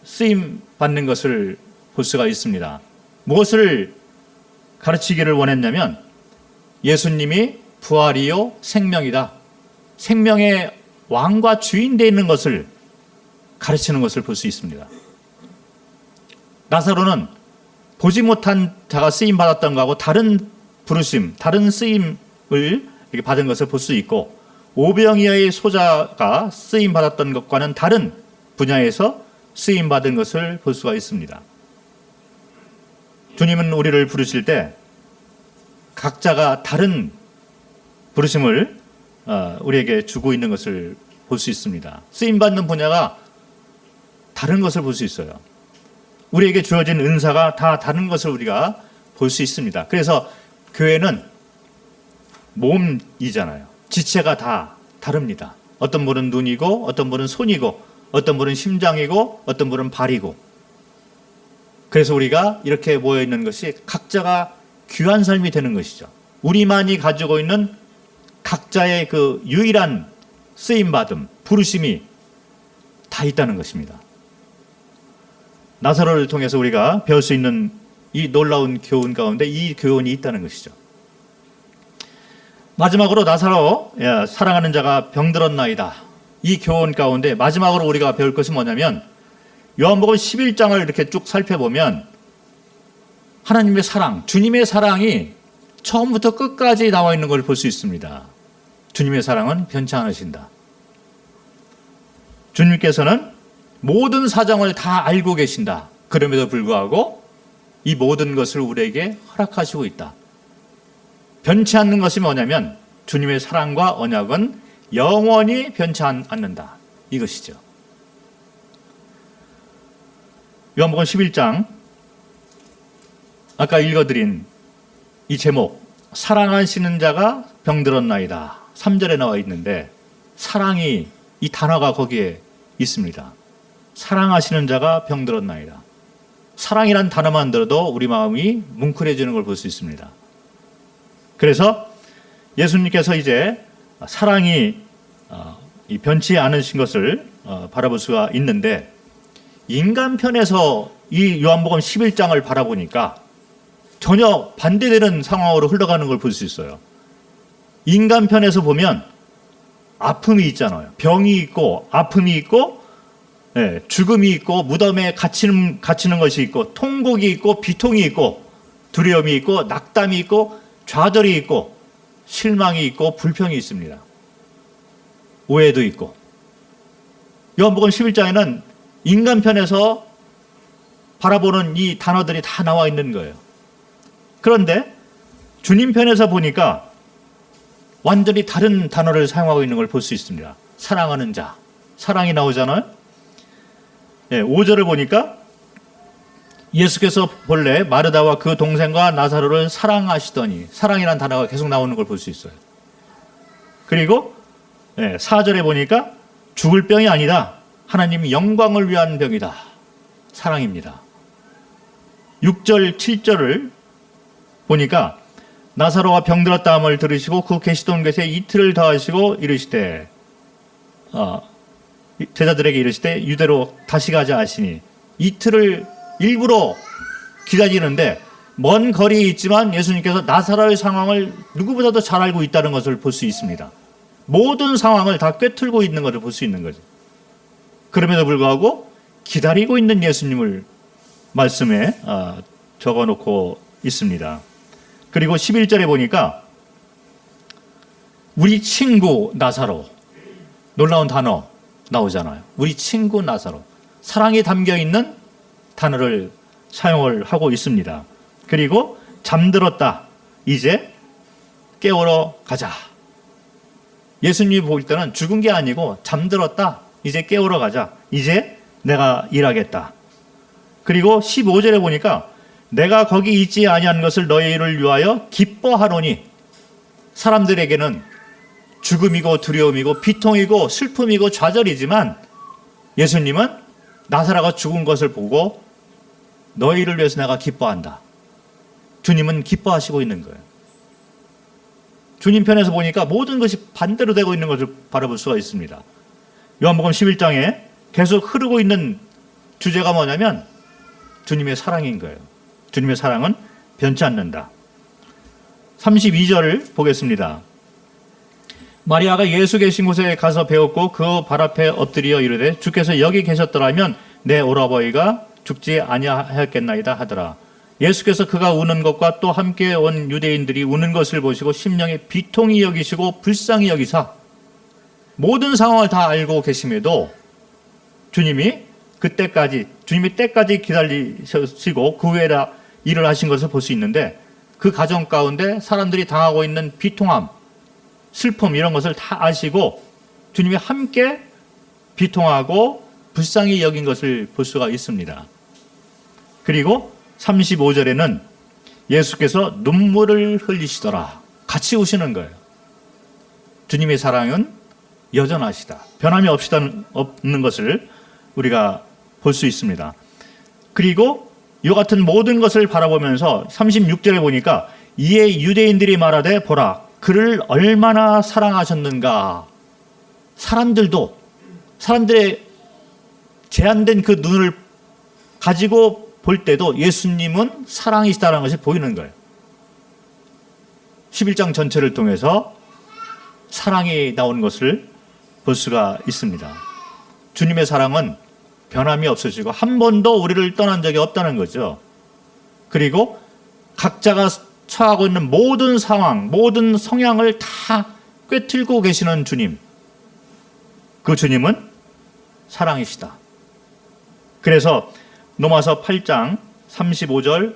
[SPEAKER 1] 쓰임 받는 것을 볼 수가 있습니다. 무엇을 가르치기를 원했냐면 예수님이 부활이요 생명이다. 생명의 왕과 주인 되어 있는 것을 가르치는 것을 볼 수 있습니다. 나사로는 보지 못한 자가 쓰임 받았던 것하고 다른 부르심, 다른 쓰임을 이렇게 받은 것을 볼 수 있고, 오병이어의 소자가 쓰임 받았던 것과는 다른 분야에서 쓰임 받은 것을 볼 수가 있습니다. 주님은 우리를 부르실 때 각자가 다른 부르심을 우리에게 주고 있는 것을 볼 수 있습니다. 쓰임 받는 분야가 다른 것을 볼 수 있어요. 우리에게 주어진 은사가 다 다른 것을 우리가 볼 수 있습니다. 그래서 교회는 몸이잖아요. 지체가 다 다릅니다. 어떤 분은 눈이고, 어떤 분은 손이고, 어떤 분은 심장이고, 어떤 분은 발이고. 그래서 우리가 이렇게 모여 있는 것이 각자가 귀한 삶이 되는 것이죠. 우리만이 가지고 있는 각자의 그 유일한 쓰임받음, 부르심이 다 있다는 것입니다. 나사로를 통해서 우리가 배울 수 있는 이 놀라운 교훈 가운데 이 교훈이 있다는 것이죠. 마지막으로 나사로, 사랑하는 자가 병들었나이다. 이 교훈 가운데 마지막으로 우리가 배울 것이 뭐냐면, 요한복음 11장을 이렇게 쭉 살펴보면 하나님의 사랑, 주님의 사랑이 처음부터 끝까지 나와 있는 걸 볼 수 있습니다. 주님의 사랑은 변치 않으신다. 주님께서는 모든 사정을 다 알고 계신다. 그럼에도 불구하고 이 모든 것을 우리에게 허락하시고 있다. 변치 않는 것이 뭐냐면 주님의 사랑과 언약은 영원히 변치 않는다. 이것이죠. 요한복음 11장 아까 읽어드린 이 제목, 사랑하시는 자가 병들었나이다. 3절에 나와 있는데 사랑이, 이 단어가 거기에 있습니다. 사랑하시는 자가 병들었나이다. 사랑이란 단어만 들어도 우리 마음이 뭉클해지는 걸 볼 수 있습니다. 그래서 예수님께서 이제 사랑이 변치 않으신 것을 바라볼 수가 있는데, 인간 편에서 이 요한복음 11장을 바라보니까 전혀 반대되는 상황으로 흘러가는 걸 볼 수 있어요. 인간 편에서 보면 아픔이 있잖아요. 병이 있고 아픔이 있고 죽음이 있고 무덤에 갇히는 것이 있고 통곡이 있고 비통이 있고 두려움이 있고 낙담이 있고 좌절이 있고 실망이 있고 불평이 있습니다. 오해도 있고. 요한복음 11장에는 인간 편에서 바라보는 이 단어들이 다 나와 있는 거예요. 그런데 주님 편에서 보니까 완전히 다른 단어를 사용하고 있는 걸 볼 수 있습니다. 사랑하는 자, 사랑이 나오잖아요. 5절을 보니까 예수께서 본래 마르다와 그 동생과 나사로를 사랑하시더니, 사랑이라는 단어가 계속 나오는 걸 볼 수 있어요. 그리고 4절에 보니까 죽을 병이 아니다. 하나님 영광을 위한 병이다. 사랑입니다. 6절, 7절을 보니까 나사로가 병들었다 함을 들으시고 그 계시던 곳에 이틀을 더하시고 이르시되 제자들에게 이르시되 유대로 다시 가자 하시니 이틀을 일부러 기다리는데 먼 거리에 있지만 예수님께서 나사로의 상황을 누구보다도 잘 알고 있다는 것을 볼 수 있습니다. 모든 상황을 다 꿰뚫고 있는 것을 볼 수 있는 거죠. 그럼에도 불구하고 기다리고 있는 예수님을 말씀에 적어놓고 있습니다. 그리고 11절에 보니까 우리 친구 나사로, 놀라운 단어 나오잖아요. 우리 친구 나사로, 사랑이 담겨있는 단어를 사용을 하고 있습니다. 그리고 잠들었다, 이제 깨우러 가자. 예수님이 볼 때는 죽은 게 아니고 잠들었다, 이제 깨우러 가자, 이제 내가 일하겠다. 그리고 15절에 보니까 내가 거기 있지 아니한 것을 너희를 위하여 기뻐하노니, 사람들에게는 죽음이고 두려움이고 비통이고 슬픔이고 좌절이지만 예수님은 나사로가 죽은 것을 보고 너희를 위해서 내가 기뻐한다. 주님은 기뻐하시고 있는 거예요. 주님 편에서 보니까 모든 것이 반대로 되고 있는 것을 바라볼 수가 있습니다. 요한복음 11장에 계속 흐르고 있는 주제가 뭐냐면 주님의 사랑인 거예요. 주님의 사랑은 변치 않는다. 32절을 보겠습니다. 마리아가 예수 계신 곳에 가서 배웠고 그 발 앞에 엎드려 이르되 주께서 여기 계셨더라면 내 오라버니가 죽지 아니하였겠나이다 하더라. 예수께서 그가 우는 것과 또 함께 온 유대인들이 우는 것을 보시고 심령에 비통히 여기시고 불쌍히 여기사, 모든 상황을 다 알고 계심에도 주님이 주님의 때까지 기다리시고 그 후에 일을 하신 것을 볼 수 있는데, 그 가정 가운데 사람들이 당하고 있는 비통함, 슬픔, 이런 것을 다 아시고 주님이 함께 비통하고 불쌍히 여긴 것을 볼 수가 있습니다. 그리고 35절에는 예수께서 눈물을 흘리시더라. 같이 우시는 거예요. 주님의 사랑은 여전하시다. 변함이 없는 것을 우리가 볼 수 있습니다. 그리고 이와 같은 모든 것을 바라보면서 36절에 보니까 이에 유대인들이 말하되 보라 그를 얼마나 사랑하셨는가. 사람들의 제한된 그 눈을 가지고 볼 때도 예수님은 사랑이시다는 것이 보이는 거예요. 11장 전체를 통해서 사랑이 나오는 것을 볼 수가 있습니다. 주님의 사랑은 변함이 없으시고 한 번도 우리를 떠난 적이 없다는 거죠. 그리고 각자가 처하고 있는 모든 상황, 모든 성향을 다 꿰뚫고 계시는 주님, 그 주님은 사랑이시다. 그래서 로마서 8장 35절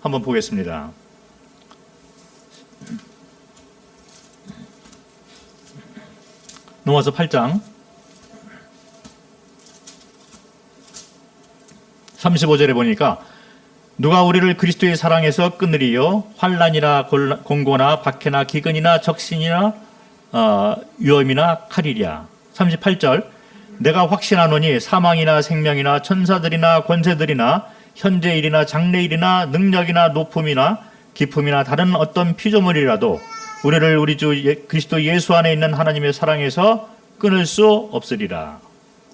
[SPEAKER 1] 한번 보겠습니다. 로마서 8장 35절에 보니까 누가 우리를 그리스도의 사랑에서 끊으리요? 환난이나 공고나 박해나 기근이나 적신이나 위험이나 칼이랴. 38절 내가 확신하노니 사망이나 생명이나 천사들이나 권세들이나 현재일이나 장래일이나 능력이나 높음이나 기품이나 다른 어떤 피조물이라도 우리를 우리 주 그리스도 예수 안에 있는 하나님의 사랑에서 끊을 수 없으리라.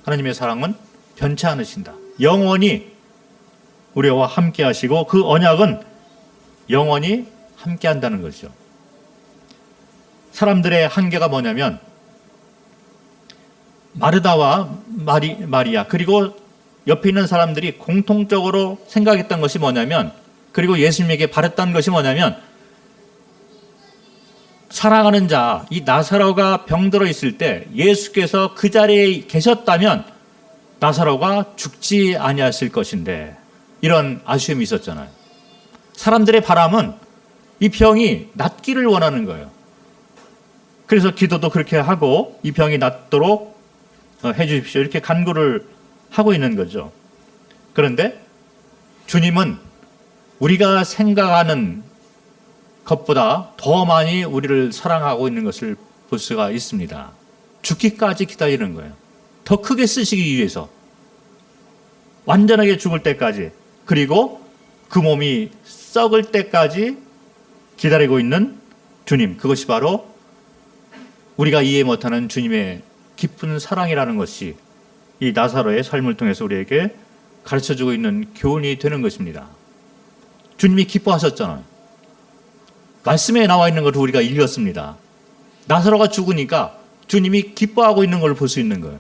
[SPEAKER 1] 하나님의 사랑은 변치 않으신다. 영원히 우리와 함께 하시고 그 언약은 영원히 함께 한다는 것이죠. 사람들의 한계가 뭐냐면 마르다와 마리아 그리고 옆에 있는 사람들이 공통적으로 생각했던 것이 뭐냐면, 그리고 예수님에게 바랬던 것이 뭐냐면, 사랑하는 자, 이 나사로가 병들어 있을 때 예수께서 그 자리에 계셨다면 나사로가 죽지 아니했을 것인데, 이런 아쉬움이 있었잖아요. 사람들의 바람은 이 병이 낫기를 원하는 거예요. 그래서 기도도 그렇게 하고 이 병이 낫도록 해 주십시오, 이렇게 간구를 하고 있는 거죠. 그런데 주님은 우리가 생각하는 것보다 더 많이 우리를 사랑하고 있는 것을 볼 볼 수가 있습니다. 죽기까지 기다리는 거예요. 더 크게 쓰시기 위해서. 완전하게 죽을 때까지, 그리고 그 몸이 썩을 때까지 기다리고 있는 주님, 그것이 바로 우리가 이해 못하는 주님의 깊은 사랑이라는 것이 이 나사로의 삶을 통해서 우리에게 가르쳐주고 있는 교훈이 되는 것입니다. 주님이 기뻐하셨잖아요. 말씀에 나와 있는 것을 우리가 읽었습니다. 나사로가 죽으니까 주님이 기뻐하고 있는 걸 볼 수 있는 거예요.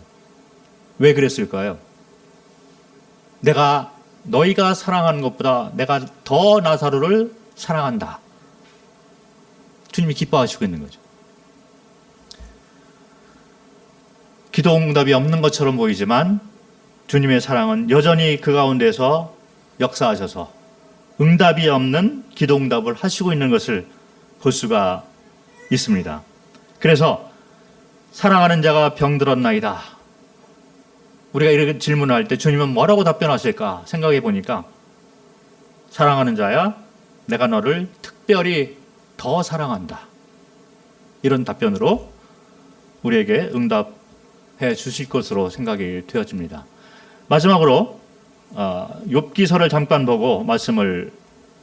[SPEAKER 1] 왜 그랬을까요? 내가 너희가 사랑하는 것보다 내가 더 나사로를 사랑한다. 주님이 기뻐하시고 있는 거죠. 기도 응답이 없는 것처럼 보이지만 주님의 사랑은 여전히 그 가운데서 역사하셔서 응답이 없는 기도 응답을 하시고 있는 것을 볼 수가 있습니다. 그래서 사랑하는 자가 병들었나이다. 우리가 이렇게 질문을 할 때 주님은 뭐라고 답변하실까 생각해 보니까, 사랑하는 자야, 내가 너를 특별히 더 사랑한다. 이런 답변으로 우리에게 응답해 주실 것으로 생각이 되어집니다. 마지막으로 욥기서를 잠깐 보고 말씀을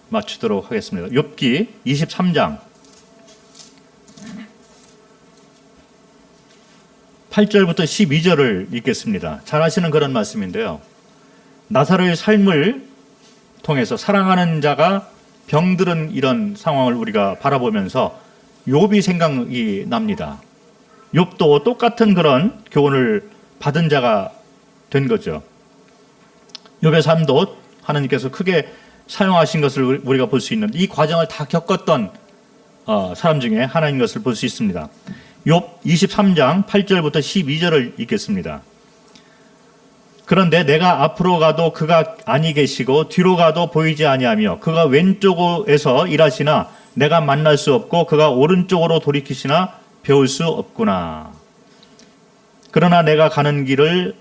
[SPEAKER 1] 마치도록 하겠습니다. 욥기 23장 8절부터 12절을 읽겠습니다. 잘 아시는 그런 말씀인데요. 나사로의 삶을 통해서 사랑하는 자가 병들은 이런 상황을 우리가 바라보면서 욥이 생각이 납니다. 욥도 똑같은 그런 교훈을 받은 자가 된 거죠. 욥의 삶도 하나님께서 크게 사용하신 것을 우리가 볼 수 있는, 이 과정을 다 겪었던 사람 중에 하나인 것을 볼 수 있습니다. 욥 23장 8절부터 12절을 읽겠습니다. 그런데 내가 앞으로 가도 그가 아니 계시고 뒤로 가도 보이지 아니하며 그가 왼쪽에서 일하시나 내가 만날 수 없고 그가 오른쪽으로 돌이키시나 배울 수 없구나. 그러나 내가 가는 길을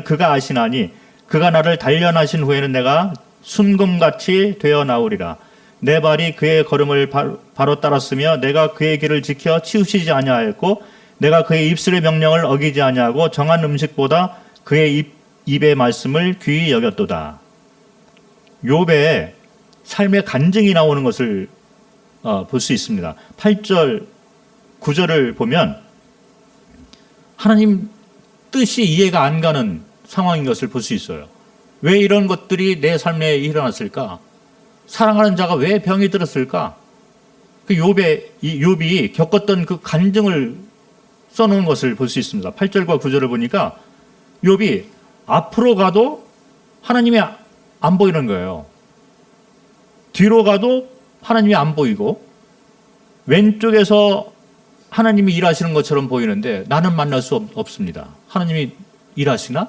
[SPEAKER 1] 그가 아시나니 그가 나를 단련하신 후에는 내가 순금같이 되어 나오리라. 내 발이 그의 걸음을 바로 따랐으며 내가 그의 길을 지켜 치우치지 아니하였고 내가 그의 입술의 명령을 어기지 아니하고 정한 음식보다 그의 입의 말씀을 귀히 여겼도다. 욥의 삶의 간증이 나오는 것을 볼 수 있습니다. 8절 9절을 보면 하나님 뜻이 이해가 안 가는 상황인 것을 볼 수 있어요. 왜 이런 것들이 내 삶에 일어났을까? 사랑하는 자가 왜 병이 들었을까? 그 욥이 겪었던 그 간증을 써놓은 것을 볼 수 있습니다. 8절과 9절을 보니까 욥이 앞으로 가도 하나님이 안 보이는 거예요. 뒤로 가도 하나님이 안 보이고 왼쪽에서 하나님이 일하시는 것처럼 보이는데 나는 만날 수 없습니다. 하나님이 일하시나?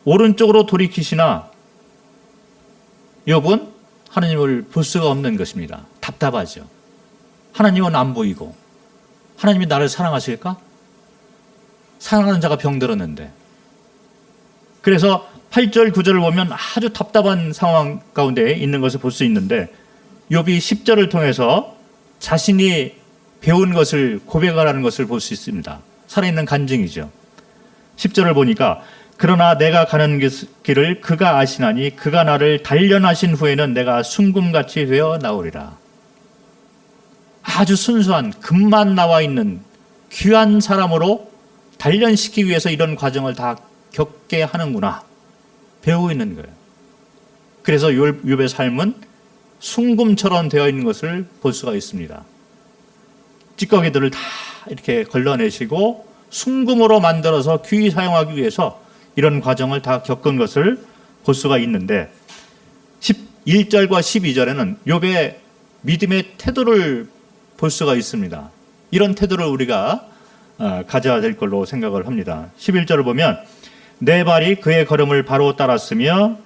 [SPEAKER 1] 오른쪽으로 돌이키시나? 욥은 하나님을 볼 수가 없는 것입니다. 답답하죠. 하나님은 안 보이고 하나님이 나를 사랑하실까? 사랑하는 자가 병들었는데. 그래서 8절 9절을 보면 아주 답답한 상황 가운데 있는 것을 볼 수 있는데 욥이 10절을 통해서 자신이 배운 것을 고백하라는 것을 볼 수 있습니다. 살아있는 간증이죠. 10절을 보니까 그러나 내가 가는 길을 그가 아시나니 그가 나를 단련하신 후에는 내가 순금같이 되어 나오리라. 아주 순수한 금만 나와 있는 귀한 사람으로 단련시키기 위해서 이런 과정을 다 겪게 하는구나. 배우고 있는 거예요. 그래서 욥의 삶은 순금처럼 되어 있는 것을 볼 수가 있습니다. 찌꺼기들을 다 이렇게 걸러내시고 순금으로 만들어서 귀히 사용하기 위해서 이런 과정을 다 겪은 것을 볼 수가 있는데 11절과 12절에는 욥의 믿음의 태도를 볼 수가 있습니다. 이런 태도를 우리가 가져야 될 걸로 생각을 합니다. 11절을 보면 내 발이 그의 걸음을 바로 따랐으며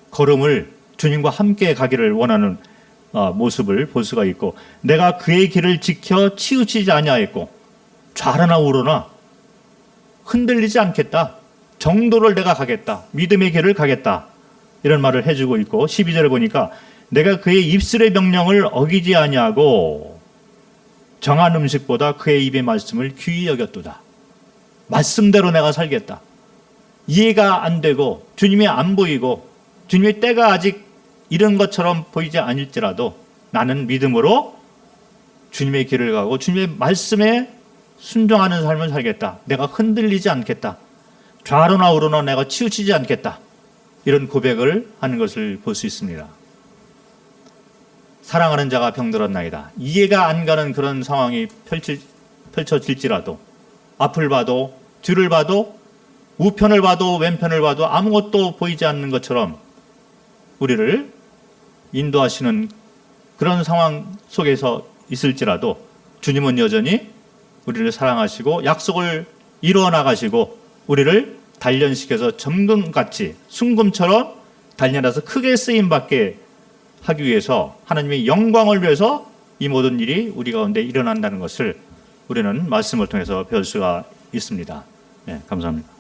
[SPEAKER 1] 걸음을 주님과 함께 가기를 원하는 모습을 볼 수가 있고 내가 그의 길을 지켜 치우치지 아니하였고 좌로나 우로나 흔들리지 않겠다. 정도를 내가 가겠다. 믿음의 길을 가겠다. 이런 말을 해주고 있고 12절에 보니까 내가 그의 입술의 명령을 어기지 아니하고 정한 음식보다 그의 입의 말씀을 귀히 여겼도다. 말씀대로 내가 살겠다. 이해가 안 되고 주님이 안 보이고 주님의 때가 아직 이런 것처럼 보이지 않을지라도 나는 믿음으로 주님의 길을 가고 주님의 말씀에 순종하는 삶을 살겠다. 내가 흔들리지 않겠다. 좌로나 우로나 내가 치우치지 않겠다. 이런 고백을 하는 것을 볼 수 있습니다. 사랑하는 자가 병들었나이다. 이해가 안 가는 그런 상황이 펼쳐질지라도 앞을 봐도 뒤를 봐도 우편을 봐도 왼편을 봐도 아무것도 보이지 않는 것처럼 우리를 인도하시는 그런 상황 속에서 있을지라도 주님은 여전히 우리를 사랑하시고 약속을 이루어 나가시고 우리를 단련시켜서 점금같이 순금처럼 단련해서 크게 쓰임받게 하기 위해서 하나님의 영광을 위해서 이 모든 일이 우리 가운데 일어난다는 것을 우리는 말씀을 통해서 배울 수가 있습니다. 네, 감사합니다.